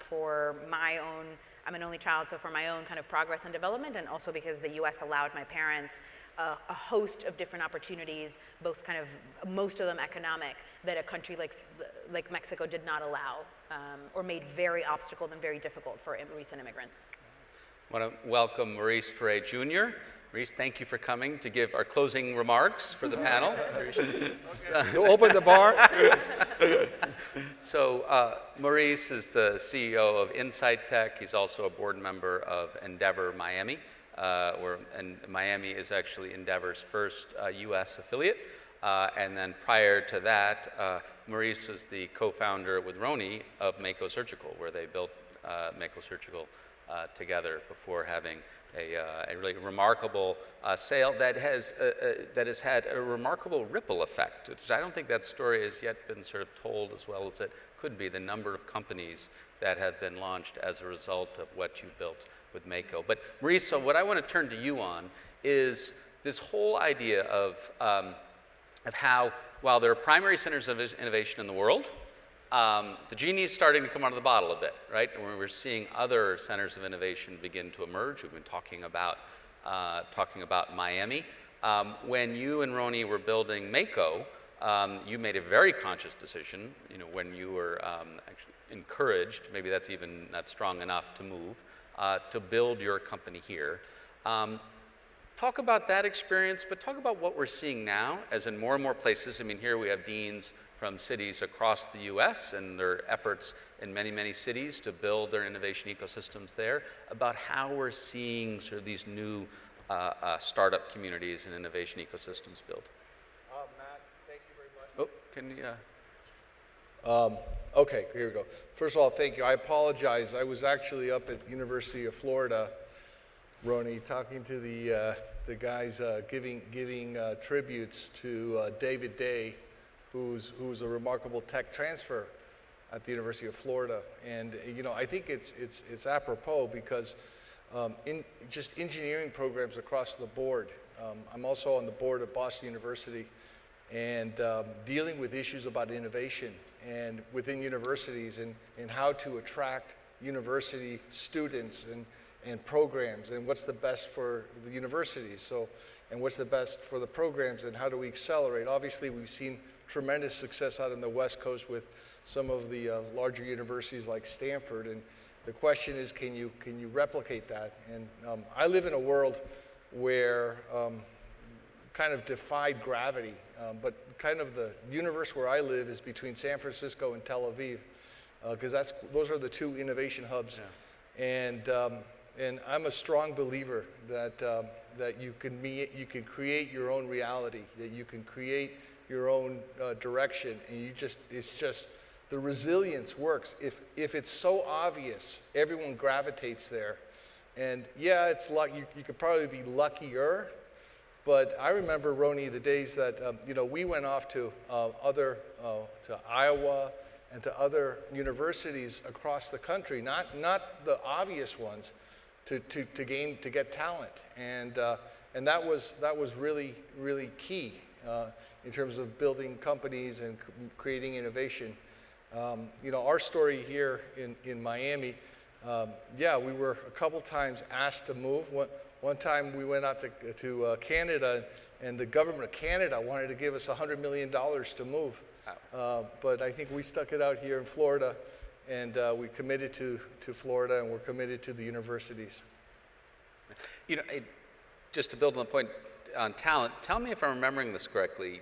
for my own, I'm an only child, so for my own kind of progress and development, and also because the US allowed my parents a host of different opportunities, both kind of, most of them economic, that a country like Mexico did not allow, or made very obstacle and very difficult for recent immigrants.
I want to welcome Maurice Ferre Jr. Maurice, thank you for coming to give our closing remarks for the panel.
You open the bar.
So Maurice is the CEO of Insight Tech. He's also a board member of Endeavor Miami, and Miami is actually Endeavor's first US affiliate. And then prior to that, Maurice was the co-founder with Roni of Mako Surgical, where they built Mako Surgical together before having a really remarkable sale that has had a remarkable ripple effect. I don't think that story has yet been sort of told as well as it could be, the number of companies that have been launched as a result of what you built with Mako. But Maurice, so what I want to turn to you on is this whole idea of how, while there are primary centers of innovation in the world, the genie is starting to come out of the bottle a bit, right? And we're seeing other centers of innovation begin to emerge. We've been talking about Miami. When you and Roni were building Mako, you made a very conscious decision, when you were actually encouraged, maybe that's even not strong enough to move, to build your company here. Talk about that experience, but talk about what we're seeing now, as in more and more places. I mean, here we have deans from cities across the US and their efforts in many, many cities to build their innovation ecosystems there, about how we're seeing sort of these new startup communities and innovation ecosystems built.
Matt, thank you very much.
Oh, can you?
Okay, here we go. First of all, thank you. I apologize. I was actually up at University of Florida, Roni, talking to the guys giving tributes to David Day, who's a remarkable tech transfer at the University of Florida. And I think it's apropos because in just engineering programs across the board. I'm also on the board of Boston University, and dealing with issues about innovation and within universities and how to attract university students and programs, and what's the best for the universities, and what's the best for the programs, and how do we accelerate. Obviously, we've seen tremendous success out on the West Coast with some of the larger universities like Stanford, and the question is, can you replicate that? And I live in a world where kind of defied gravity, but kind of the universe where I live is between San Francisco and Tel Aviv, because those are the two innovation hubs. Yeah. And I'm a strong believer that you can create your own reality, that you can create your own direction, and it's just the resilience works. If it's so obvious, everyone gravitates there. And yeah, it's luck. You could probably be luckier, but I remember, Roni, the days that we went off to to Iowa and to other universities across the country, not the obvious ones, to get talent, and that was really key in terms of building companies and creating innovation. Our story here in Miami, we were a couple times asked to move. One time we went out to Canada, and the government of Canada wanted to give us $100 million to move. But I think we stuck it out here in Florida, and we committed to Florida, and we're committed to the universities.
Just to build on the point on talent, tell me if I'm remembering this correctly.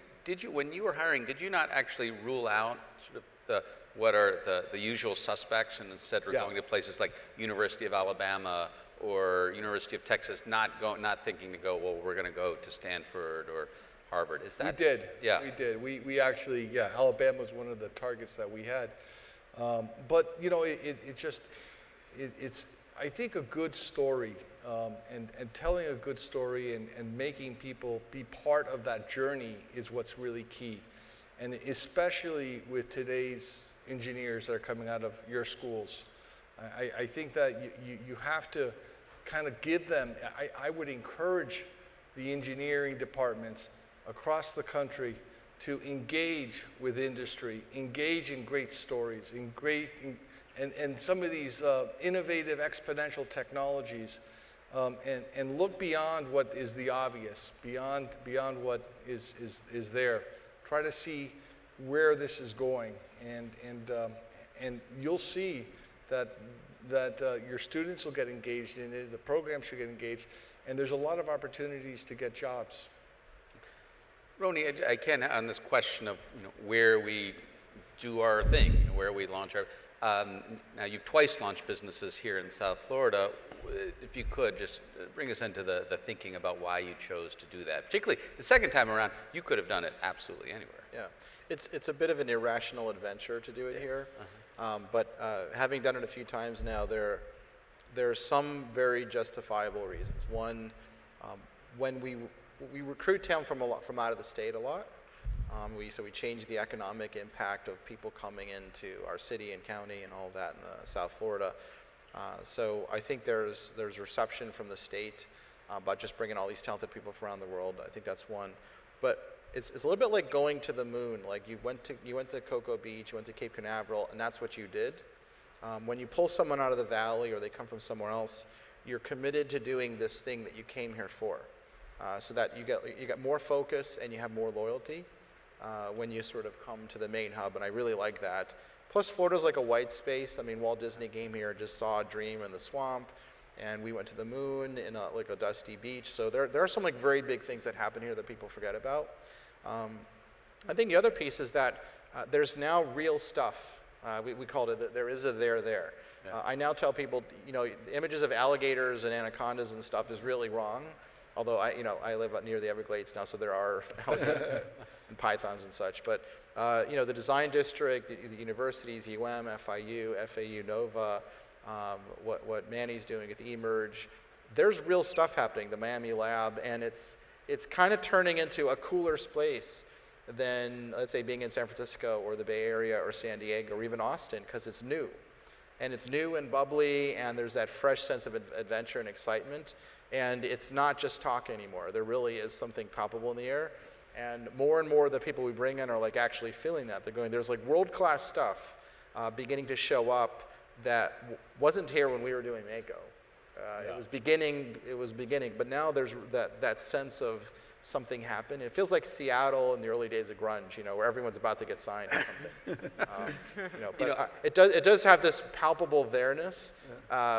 When you were hiring, did you not actually rule out sort of what are the usual suspects, and instead we're going to places like University of Alabama or University of Texas, not thinking to go, well, we're going to go to Stanford or Harvard? Is that?
We did.
Yeah.
We did. We actually, Alabama was one of the targets that we had. But it's I think a good story, and telling a good story and making people be part of that journey is what's really key. And especially with today's engineers that are coming out of your schools, I think that you have to kind of give them, I would encourage the engineering departments across the country to engage with industry, engage in great stories, and some of these innovative exponential technologies, and look beyond what is the obvious, beyond what is there. Try to see where this is going, and you'll see that your students will get engaged in it, the program should get engaged, and there's a lot of opportunities to get jobs.
Roni, I can, on this question of where we do our thing, where we launch our, now you've twice launched businesses here in South Florida. If you could just bring us into the thinking about why you chose to do that. Particularly the second time around, you could have done it absolutely anywhere.
Yeah, it's a bit of an irrational adventure to do it here, but having done it a few times now, there are some very justifiable reasons. One, when we recruit talent from out of the state a lot. So we change the economic impact of people coming into our city and county and all that in South Florida. So I think there's reception from the state about just bringing all these talented people from around the world. I think that's one. But it's a little bit like going to the moon. Like you went to Cocoa Beach, you went to Cape Canaveral, and that's what you did. When you pull someone out of the valley or they come from somewhere else, you're committed to doing this thing that you came here for. So that you get more focus and you have more loyalty when you sort of come to the main hub, and I really like that. Plus, Florida's like a white space. I mean, Walt Disney came here, just saw a dream in the swamp, and we went to the moon in like a dusty beach. So there are some like very big things that happen here that people forget about. I think the other piece is that there's now real stuff. We called it that there is a there. Yeah. I now tell people, the images of alligators and anacondas and stuff is really wrong. Although I live up near the Everglades now, so there are alligators and pythons and such. But the design district, the universities, UM, FIU, FAU Nova, what Manny's doing at the eMERGE, there's real stuff happening. The Miami Lab, and it's kind of turning into a cooler space than, let's say, being in San Francisco or the Bay Area or San Diego or even Austin, because it's new. And it's new and bubbly, and there's that fresh sense of adventure and excitement. And it's not just talk anymore. There really is something palpable in the air. And more of the people we bring in are like actually feeling that. They're going, there's like world-class stuff beginning to show up that wasn't here when we were doing Mako. It was beginning, but now there's that sense of something happened. It feels like Seattle in the early days of grunge, where everyone's about to get signed or something. But it does have this palpable there-ness,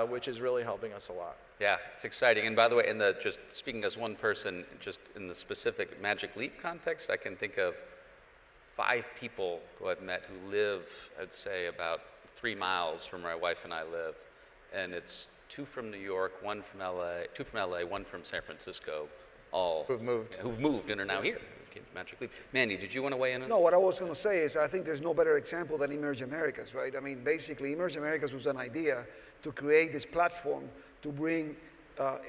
which is really helping us a lot.
Yeah, it's exciting. And by the way, just speaking as one person, just in the specific Magic Leap context, I can think of 5 people who I've met who live, I'd say, about 3 miles from where my wife and I live. And it's 2 from New York, 1 from LA, 2 from LA, 1 from San Francisco, all
who've moved
and are now here. Came to Magic Leap. Mandy, did you want to weigh in on
No, what I was going to say is I think there's no better example than eMERGE Americas, right? I mean, basically, eMERGE Americas was an idea to create this platform to bring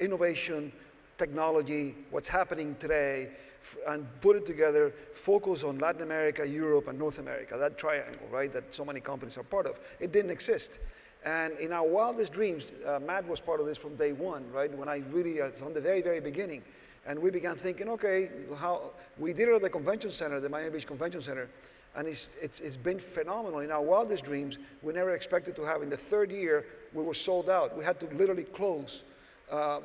innovation, technology, what's happening today, and put it together, focus on Latin America, Europe, and North America, that triangle, right, that so many companies are part of. It didn't exist. And in our wildest dreams, Matt was part of this from day one, right, when I really, from the very, very beginning. And we began thinking, okay, we did it at the convention center, the Miami Beach Convention Center, and it's been phenomenal. In our wildest dreams, we never expected to have, in the 3rd year, we were sold out. We had to literally close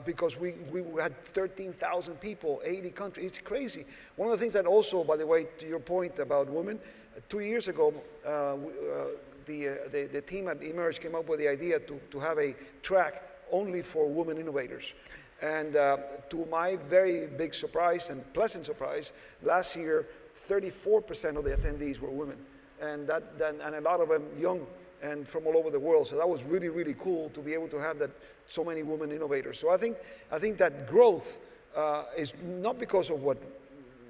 because we had 13,000 people, 80 countries. It's crazy. One of the things that also, by the way, to your point about women, 2 years ago, the team at eMERGE came up with the idea to have a track only for women innovators. And to my very big surprise and pleasant surprise, last year, 34% of the attendees were women, and a lot of them young and from all over the world. So that was really, really cool to be able to have that so many women innovators. So I think that growth is not because of what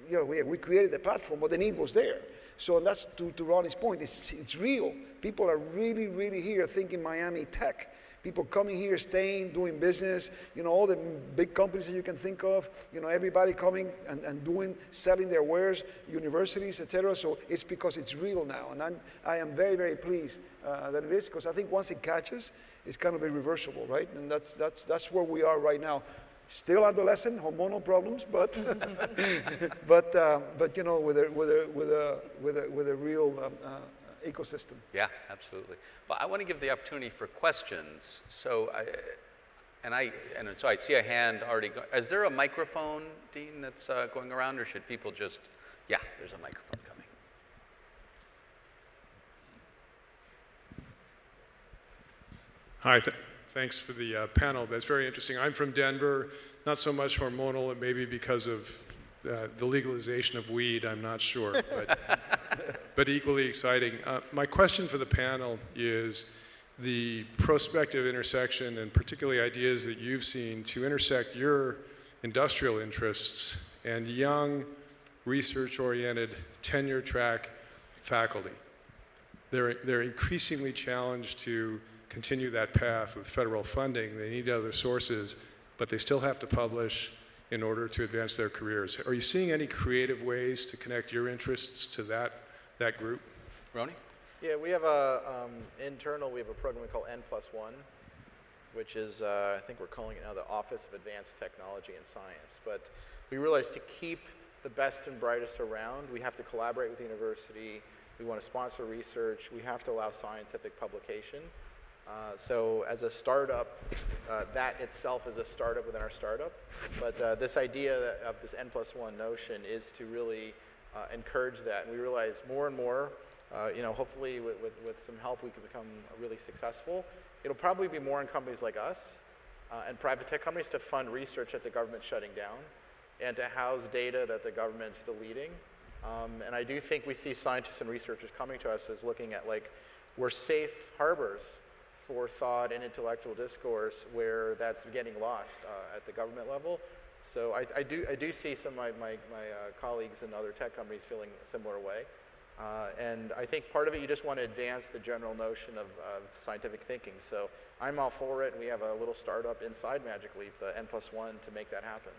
we created the platform, but the need was there. So that's to Ronnie's point. It's real. People are really, really here thinking Miami tech. People coming here, staying, doing business, all the big companies that you can think of, everybody coming and selling their wares, universities, etc. So it's because it's real now. And I am very, very pleased that it is, because I think once it catches, it's kind of irreversible, right? And that's where we are right now. Still adolescent, hormonal problems, but but you know, with a real ecosystem.
Yeah, absolutely. Well, I want to give the opportunity for questions. So so I see a hand already. Is there a microphone, Dean, that's going around, or should people just? Yeah, there's a microphone coming.
Hi, thanks for the panel. That's very interesting. I'm from Denver, not so much hormonal, and maybe because of the legalization of weed, I'm not sure, but equally exciting. My question for the panel is the prospective intersection, and particularly ideas that you've seen to intersect your industrial interests and young, research-oriented, tenure-track faculty. They're increasingly challenged to continue that path with federal funding. They need other sources, but they still have to publish in order to advance their careers. Are you seeing any creative ways to connect your interests to that group?
Roni?
Yeah, we have internal, we have a program we call N+1, which is, I think we're calling it now the Office of Advanced Technology and Science. But we realized to keep the best and brightest around, we have to collaborate with the university, we want to sponsor research, we have to allow scientific publication. So as a startup, that itself is a startup within our startup. But this idea of this N+1 notion is to really encourage that. And we realize more and more, you know, hopefully with some help we can become really successful. It'll probably be more in companies like us and private tech companies to fund research that the government's shutting down and to house data that the government's deleting. And I do think we see scientists and researchers coming to us as looking at, like, we're safe harbors for thought and intellectual discourse where that's getting lost at the government level. So I do see some of my colleagues in other tech companies feeling a similar way. And I think part of it, you just want to advance the general notion of scientific thinking. So I'm all for it, and we have a little startup inside Magic Leap, the N+1, to make that happen.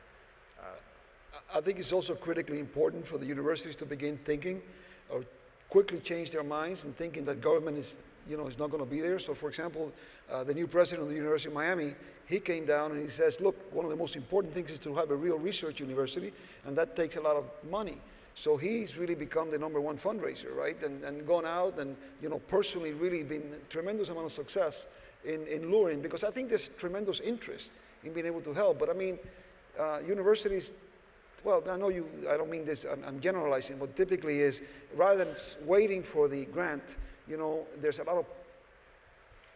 I think it's also critically important for the universities to begin thinking or quickly change their minds and thinking that government is, you know, is not going to be there. So for example, the new president of the University of Miami, he came down and he says, look, one of the most important things is to have a real research university, and that takes a lot of money. So he's really become the #1 fundraiser, right? And gone out and, you know, personally really been a tremendous amount of success in luring, because I think there's tremendous interest in being able to help. But I mean, universities, well, I know I don't mean this, I'm generalizing, but typically is rather than waiting for the grant, you know, there's a lot of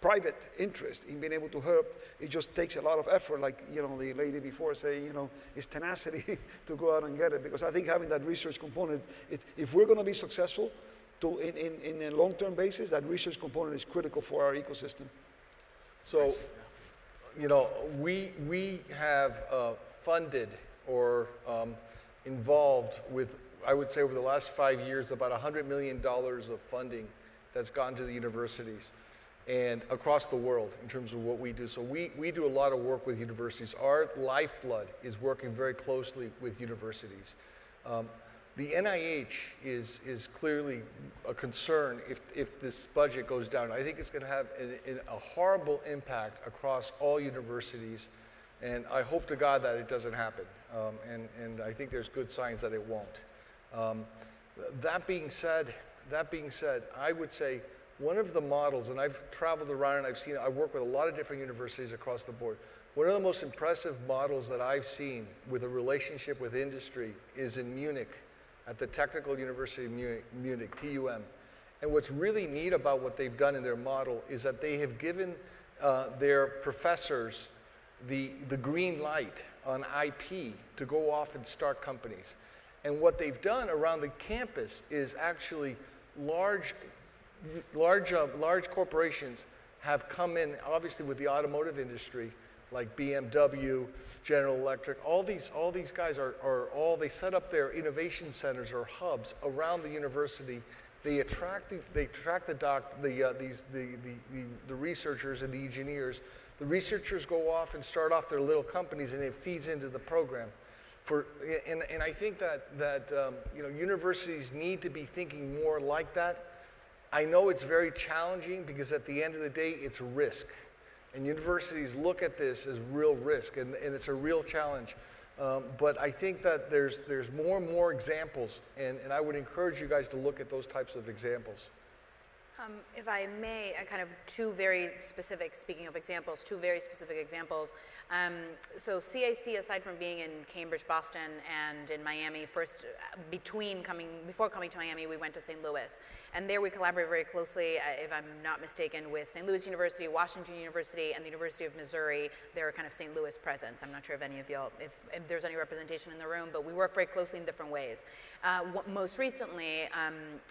private interest in being able to help. It just takes a lot of effort, like, you know, the lady before saying, you know, it's tenacity to go out and get it. Because I think having that research component, if we're going to be successful in a long-term basis, that research component is critical for our ecosystem.
So, you know, we have funded or involved with, I would say over the last 5 years, about $100 million of funding that's gone to the universities and across the world in terms of what we do. So we do a lot of work with universities. Our lifeblood is working very closely with universities. The NIH is clearly a concern if this budget goes down. I think it's going to have a horrible impact across all universities, and I hope to God that it doesn't happen. And I think there's good signs that it won't. That being said, I would say one of the models, and I've traveled around and I work with a lot of different universities across the board. One of the most impressive models that I've seen with a relationship with industry is in Munich, at the Technical University of Munich, TUM. And what's really neat about what they've done in their model is that they have given their professors the green light on IP to go off and start companies. And what they've done around the campus is actually large corporations have come in, obviously with the automotive industry, like BMW, General Electric. All these guys they set up their innovation centers or hubs around the university. They attract the researchers and the engineers. The researchers go off and start off their little companies, and it feeds into the program. And I think that you know, universities need to be thinking more like that. I know it's very challenging because at the end of the day, it's risk. And universities look at this as real risk, and it's a real challenge. But I think that there's more and more examples, and I would encourage you guys to look at those types of examples.
If I may, kind of two very specific, speaking of examples, two very specific examples. So CAC, aside from being in Cambridge, Boston, and in Miami, first, before coming to Miami, we went to St. Louis. And there we collaborated very closely, if I'm not mistaken, with St. Louis University, Washington University, and the University of Missouri, their kind of St. Louis presence. I'm not sure if any of y'all, if there's any representation in the room, but we work very closely in different ways. Most recently,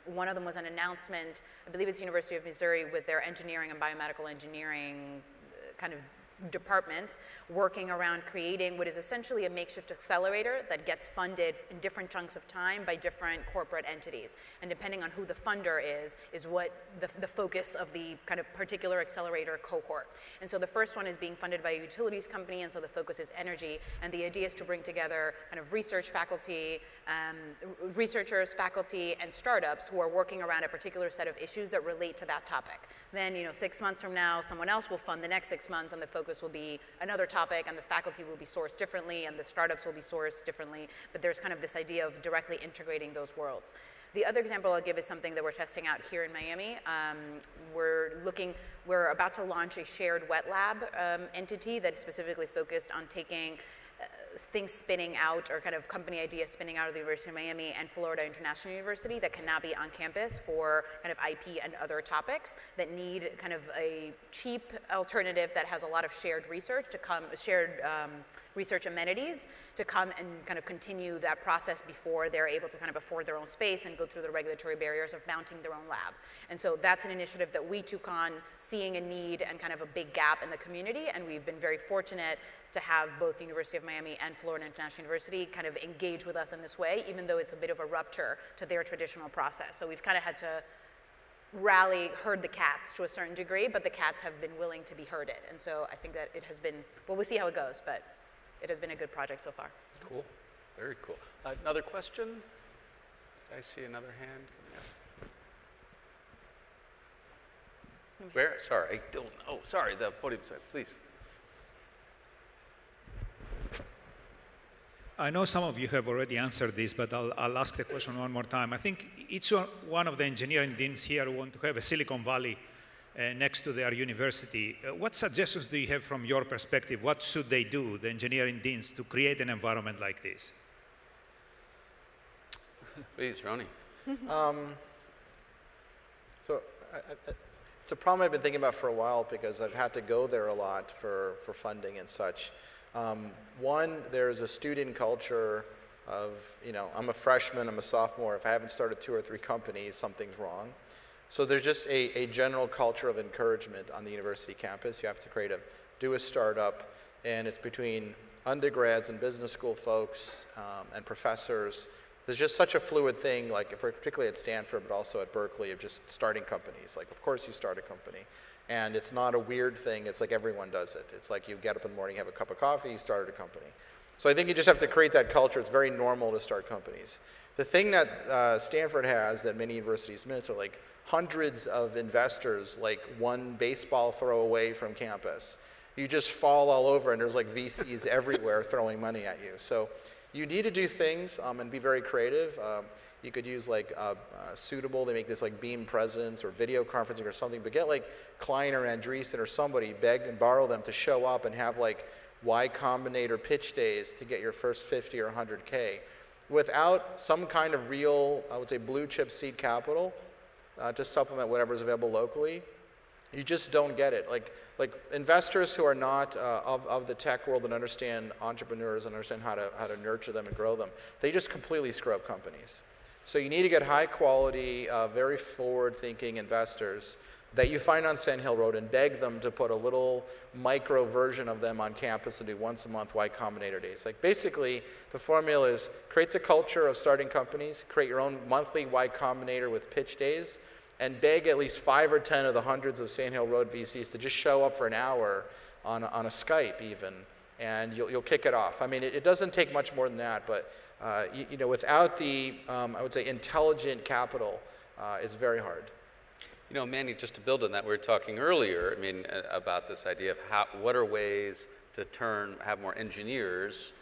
one of them was an announcement, I believe it's University of Missouri, with their engineering and biomedical engineering kind of departments working around creating what is essentially a makeshift accelerator that gets funded in different chunks of time by different corporate entities. And depending on who the funder is what the focus of the kind of particular accelerator cohort. And so the first one is being funded by a utilities company, and so the focus is energy. And the idea is to bring together kind of research faculty, researchers, faculty, and startups who are working around a particular set of issues that relate to that topic. Then, 6 months from now, someone else will fund the next 6 months, and the focus will be another topic, and the faculty will be sourced differently, and the startups will be sourced differently. But there's kind of this idea of directly integrating those worlds. The other example I'll give is something that we're testing out here in Miami. We're about to launch a shared wet lab entity that is specifically focused on taking things spinning out, or kind of company ideas spinning out of the University of Miami and Florida International University that cannot be on campus for kind of IP and other topics, that need kind of a cheap alternative that has a lot of shared research to come, research amenities to come and kind of continue that process before they're able to kind of afford their own space and go through the regulatory barriers of mounting their own lab. And so that's an initiative that we took on, seeing a need and kind of a big gap in the community, and we've been very fortunate to have both the University of Miami and Florida International University kind of engage with us in this way, even though it's a bit of a rupture to their traditional process. So we've kind of had to herd the cats to a certain degree, but the cats have been willing to be herded. And so I think that it has been, well, we'll see how it goes, but it has been a good project so far.
Cool, very cool. Another question? Did I see another hand coming up? Where? Sorry, I don't, oh, sorry, the podium side, please.
I know some of you have already answered this, but I'll ask the question one more time. I think each one of the engineering deans here want to have a Silicon Valley next to their university. What suggestions do you have from your perspective? What should they do, the engineering deans, to create an environment like this?
Please, Ronnie.
So it's a problem I've been thinking about for a while, because I've had to go there a lot for funding and such. One, there's a student culture of, I'm a freshman, I'm a sophomore. If I haven't started 2 or 3 companies, something's wrong. So there's just a general culture of encouragement on the university campus. You have to do a startup, and it's between undergrads and business school folks and professors. There's just such a fluid thing, like particularly at Stanford, but also at Berkeley, of just starting companies. Like, of course you start a company. And it's not a weird thing. It's like everyone does it. It's like you get up in the morning, have a cup of coffee, you started a company. So I think you just have to create that culture. It's very normal to start companies. The thing that Stanford has that many universities miss are like hundreds of investors, like one baseball throw away from campus. You just fall all over, and there's like VCs everywhere throwing money at you. So you need to do things and be very creative. You could use like Suitable. They make this like Beam Presence or video conferencing or something, but get like Klein or Andreessen or somebody, beg and borrow them to show up and have like Y Combinator pitch days to get your first 50 or 100K. Without some kind of real, I would say, blue chip seed capital to supplement whatever's available locally, you just don't get it. Like investors who are not of the tech world and understand entrepreneurs and understand how to nurture them and grow them, they just completely screw up companies. So you need to get high quality, very forward-thinking investors that you find on Sand Hill Road and beg them to put a little micro version of them on campus and do once a month Y Combinator days. Like basically, the formula is create the culture of starting companies, create your own monthly Y Combinator with pitch days, and beg at least 5 or 10 of the hundreds of Sand Hill Road VCs to just show up for an hour on a Skype even, and you'll kick it off. I mean, it doesn't take much more than that, but without the, I would say, intelligent capital, it's very hard.
You know, Manny, just to build on that, we were talking earlier, I mean, about this idea of what are ways to have more engineers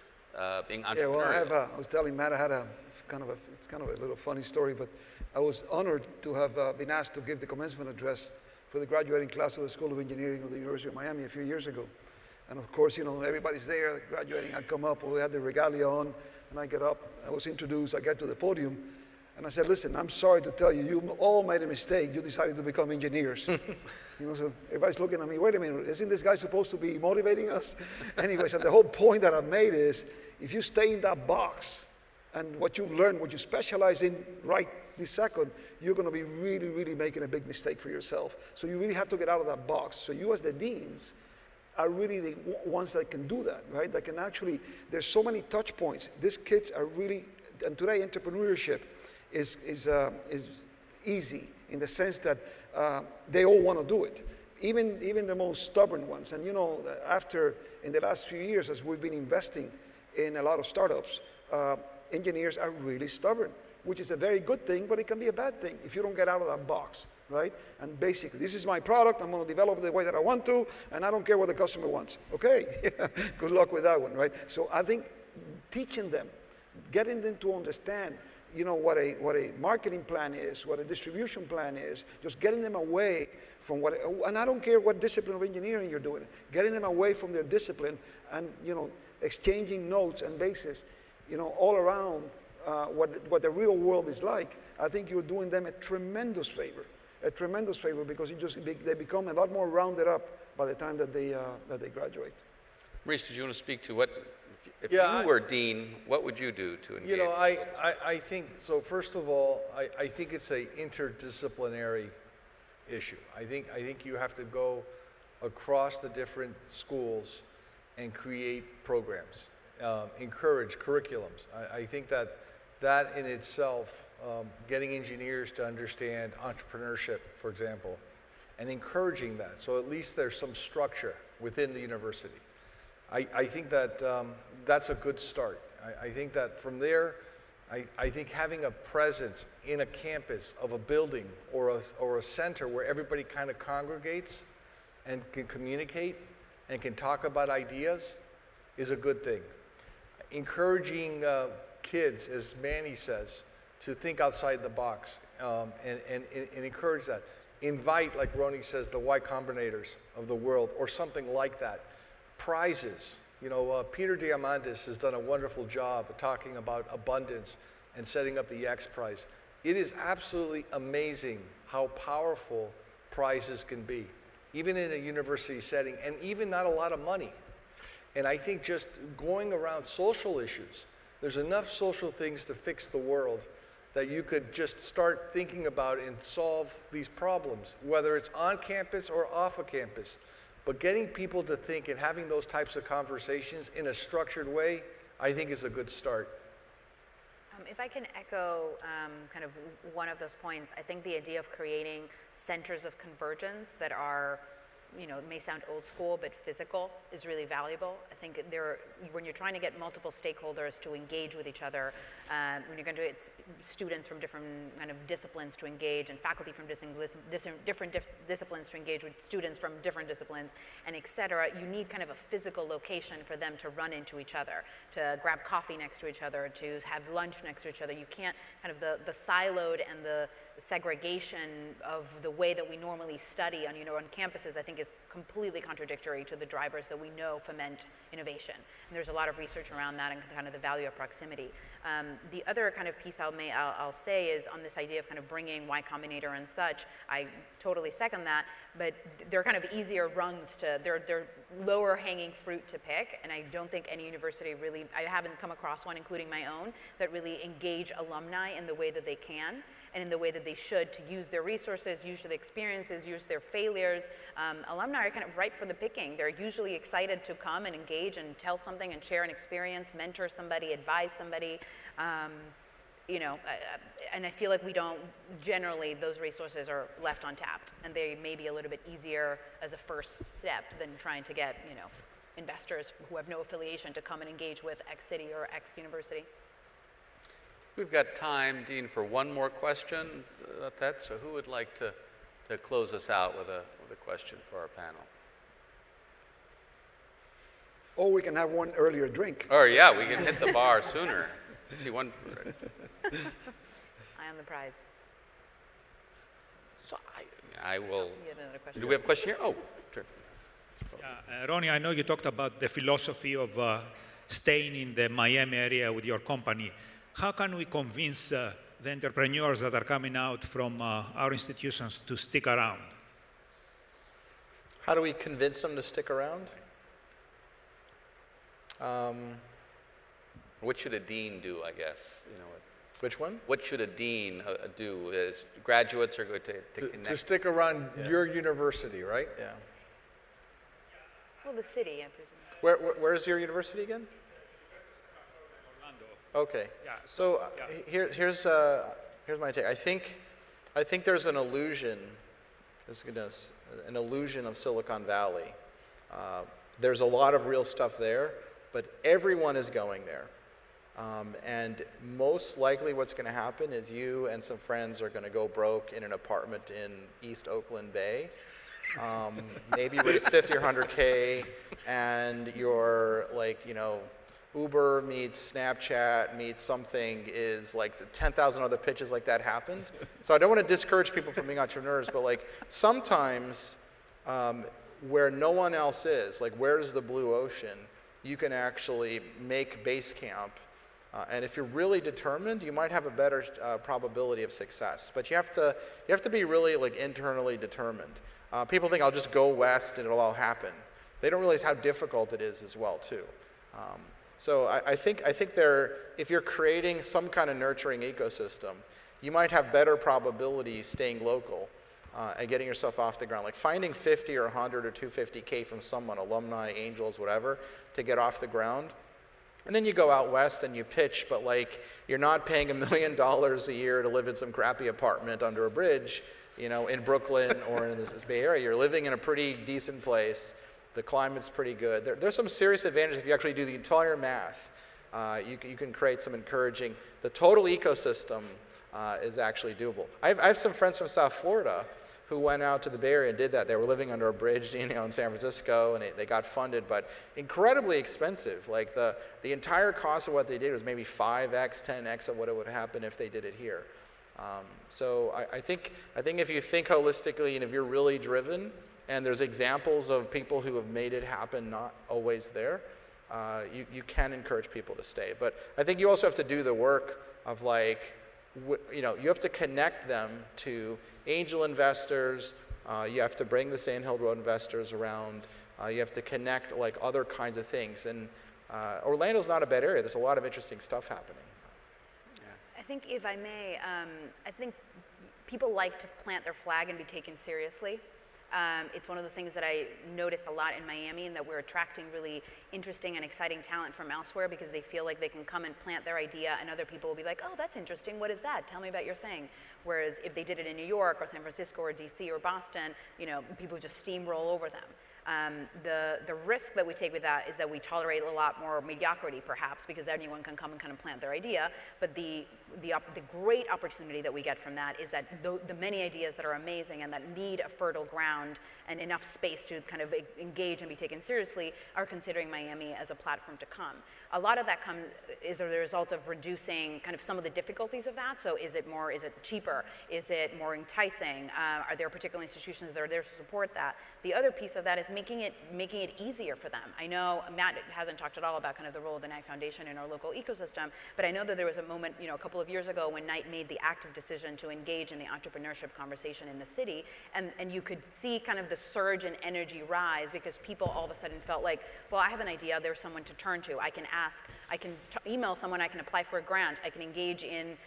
being entrepreneurial.
Yeah, well, I was telling Matt, I had it's kind of a little funny story, but I was honored to have been asked to give the commencement address for the graduating class of the School of Engineering of the University of Miami a few years ago. And of course, you know, everybody's there graduating. I come up, we had the regalia on, and I get up, I was introduced, I get to the podium, and I said, listen, I'm sorry to tell you, you all made a mistake. You decided to become engineers. You know, so everybody's looking at me, wait a minute, isn't this guy supposed to be motivating us? Anyways, and the whole point that I made is, if you stay in that box, and what you learn, what you specialize in right this second, you're going to be really, really making a big mistake for yourself. So you really have to get out of that box. So you as the deans are really the ones that can do that, right? That can actually, there's so many touch points. These kids are really, and today entrepreneurship is easy in the sense that they all want to do it. Even the most stubborn ones. And you know, in the last few years, as we've been investing in a lot of startups, engineers are really stubborn, which is a very good thing, but it can be a bad thing if you don't get out of that box, right? And basically, this is my product, I'm gonna develop it the way that I want to, and I don't care what the customer wants. Okay, good luck with that one, right? So I think teaching them, getting them to understand, you know, what a marketing plan is, what a distribution plan is, just getting them away from and I don't care what discipline of engineering you're doing, getting them away from their discipline and, you know, exchanging notes and bases, you know, all around what the real world is like. I think you're doing them a tremendous favor because they become a lot more rounded up by the time that they graduate.
Maurice, did you want to speak to if
Yeah,
you were dean, what would you do to engage?
You know, I think, so first of all, I think it's an interdisciplinary issue. I think you have to go across the different schools and create programs, encourage curriculums. I think that in itself, getting engineers to understand entrepreneurship, for example, and encouraging that, so at least there's some structure within the university. I think that that's a good start. I think that from there, I think having a presence in a campus of a building or a center where everybody kind of congregates and can communicate and can talk about ideas is a good thing. Encouraging kids, as Manny says, to think outside the box and encourage that. Invite, like Roni says, the Y Combinators of the world or something like that. Prizes. You know, Peter Diamandis has done a wonderful job of talking about abundance and setting up the X Prize. It is absolutely amazing how powerful prizes can be, even in a university setting, and even not a lot of money. And I think just going around social issues, there's enough social things to fix the world that you could just start thinking about and solve these problems, whether it's on campus or off of campus. But getting people to think and having those types of conversations in a structured way, I think is a good start.
If I can echo kind of one of those points, I think the idea of creating centers of convergence that are, you know, it may sound old school, but physical is really valuable. I think when you're trying to get multiple stakeholders to engage with each other, when you're going to get students from different kind of disciplines to engage and faculty from different disciplines to engage with students from different disciplines, and et cetera, you need kind of a physical location for them to run into each other, to grab coffee next to each other, to have lunch next to each other. You can't kind of the siloed and the segregation of the way that we normally study on campuses, I think is completely contradictory to the drivers that we know foment innovation. And there's a lot of research around that and kind of the value of proximity. The other kind of piece I'll say is on this idea of kind of bringing Y Combinator and such. I totally second that, but they're kind of easier rungs they're lower hanging fruit to pick, and I don't think any university really, I haven't come across one, including my own, that really engage alumni in the way that they can and in the way that they should to use their resources, use their experiences, use their failures. Alumni are kind of ripe for the picking. They're usually excited to come and engage and tell something and share an experience, mentor somebody, advise somebody. And I feel like we don't, generally those resources are left untapped, and they may be a little bit easier as a first step than trying to get, investors who have no affiliation to come and engage with X city or X university.
We've got time, Dean, for one more question about that. So who would like to to close us out with a question for our panel.
Or we can have one earlier drink.
Or yeah, we can hit the bar sooner. See one.
Eye on the prize.
So I will.
You had another question.
Do we have a question here? Oh, terrific.
Ronnie, I know you talked about the philosophy of staying in the Miami area with your company. How can we convince the entrepreneurs that are coming out from our institutions to stick around?
How do we convince them to stick around?
What should a dean do, I guess? You know,
Which one?
what should a dean do? As graduates are going to connect.
To stick around your university, right?
Yeah.
Well, the city, I presume.
Where's your university again? Okay.
Yeah,
So here's my take. I think there's an illusion. An illusion of Silicon Valley. There's a lot of real stuff there, but everyone is going there. And most likely what's going to happen is you and some friends are going to go broke in an apartment in East Oakland Bay. Maybe raise 50 or 100K, and you're like, Uber meets Snapchat meets something is like the 10,000 other pitches like that happened. So I don't want to discourage people from being entrepreneurs, but like sometimes where no one else is, like where's the blue ocean, you can actually make base camp. And if you're really determined, you might have a better probability of success. But you have to be really like internally determined. People think I'll just go west and it'll all happen. They don't realize how difficult it is as well too. So I think if you're creating some kind of nurturing ecosystem, you might have better probability staying local and getting yourself off the ground. Like finding 50 or 100 or 250K from someone, alumni, angels, whatever, to get off the ground. And then you go out west and you pitch, but like you're not paying $1 million a year to live in some crappy apartment under a bridge, in Brooklyn or in this Bay Area. You're living in a pretty decent place. The climate's pretty good. There's some serious advantages if you actually do the entire math. You can create some encouraging. The total ecosystem is actually doable. I have some friends from South Florida who went out to the Bay Area and did that. They were living under a bridge, in San Francisco, and they got funded, but incredibly expensive. Like the entire cost of what they did was maybe 5x, 10x of what it would happen if they did it here. So I think if you think holistically and if you're really driven, and there's examples of people who have made it happen, not always there, you can encourage people to stay. But I think you also have to do the work of you have to connect them to angel investors. You have to bring the Sand Hill Road investors around. You have to connect like other kinds of things. And Orlando's not a bad area. There's a lot of interesting stuff happening.
I think, if I may, I think people like to plant their flag and be taken seriously. It's one of the things that I notice a lot in Miami, and that we're attracting really interesting and exciting talent from elsewhere because they feel like they can come and plant their idea, and other people will be like, oh, that's interesting, what is that? Tell me about your thing. Whereas if they did it in New York or San Francisco or DC or Boston, people just steamroll over them. The risk that we take with that is that we tolerate a lot more mediocrity, perhaps, because anyone can come and kind of plant their idea. But the great opportunity that we get from that is that the many ideas that are amazing and that need a fertile ground and enough space to kind of engage and be taken seriously are considering Miami as a platform to come. A lot of that is a result of reducing kind of some of the difficulties of that. So is it cheaper? Is it more enticing? Are there particular institutions that are there to support that? The other piece of that is making it easier for them. I know Matt hasn't talked at all about kind of the role of the Knight Foundation in our local ecosystem, but I know that there was a moment, a couple of years ago when Knight made the active decision to engage in the entrepreneurship conversation in the city, and you could see kind of the surge in energy rise because people all of a sudden felt like, well, I have an idea, there's someone to turn to. I can ask, I can email someone, I can apply for a grant, I can engage in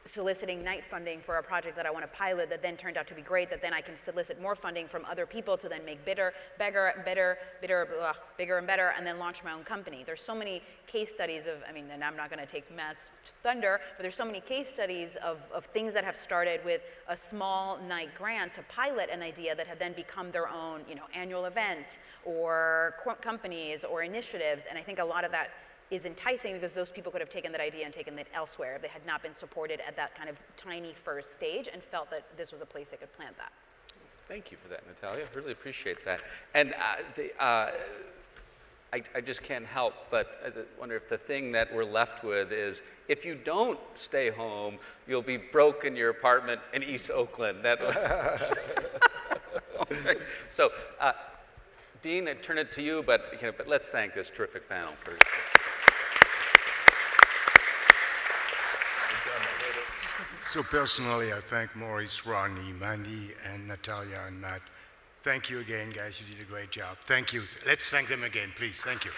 soliciting Knight funding for a project that I want to pilot that then turned out to be great, that then I can solicit more funding from other people to then make bigger and better, and then launch my own company. There's so many case studies and I'm not going to take Matt's thunder, but there's so many case studies of things that have started with a small Knight grant to pilot an idea that have then become their own, annual events or companies or initiatives, and I think a lot of that is enticing because those people could have taken that idea and taken it elsewhere if they had not been supported at that kind of tiny first stage and felt that this was a place they could plant that.
Thank you for that, Natalia. I really appreciate that. And I just can't help but wonder if the thing that we're left with is, if you don't stay home, you'll be broke in your apartment in East Oakland. So, Dean, I turn it to you, but let's thank this terrific panel for.
So personally, I thank Maurice, Ronnie, Mandy, and Natalia and Matt. Thank you again, guys. You did a great job. Thank you. Let's thank them again, please. Thank you.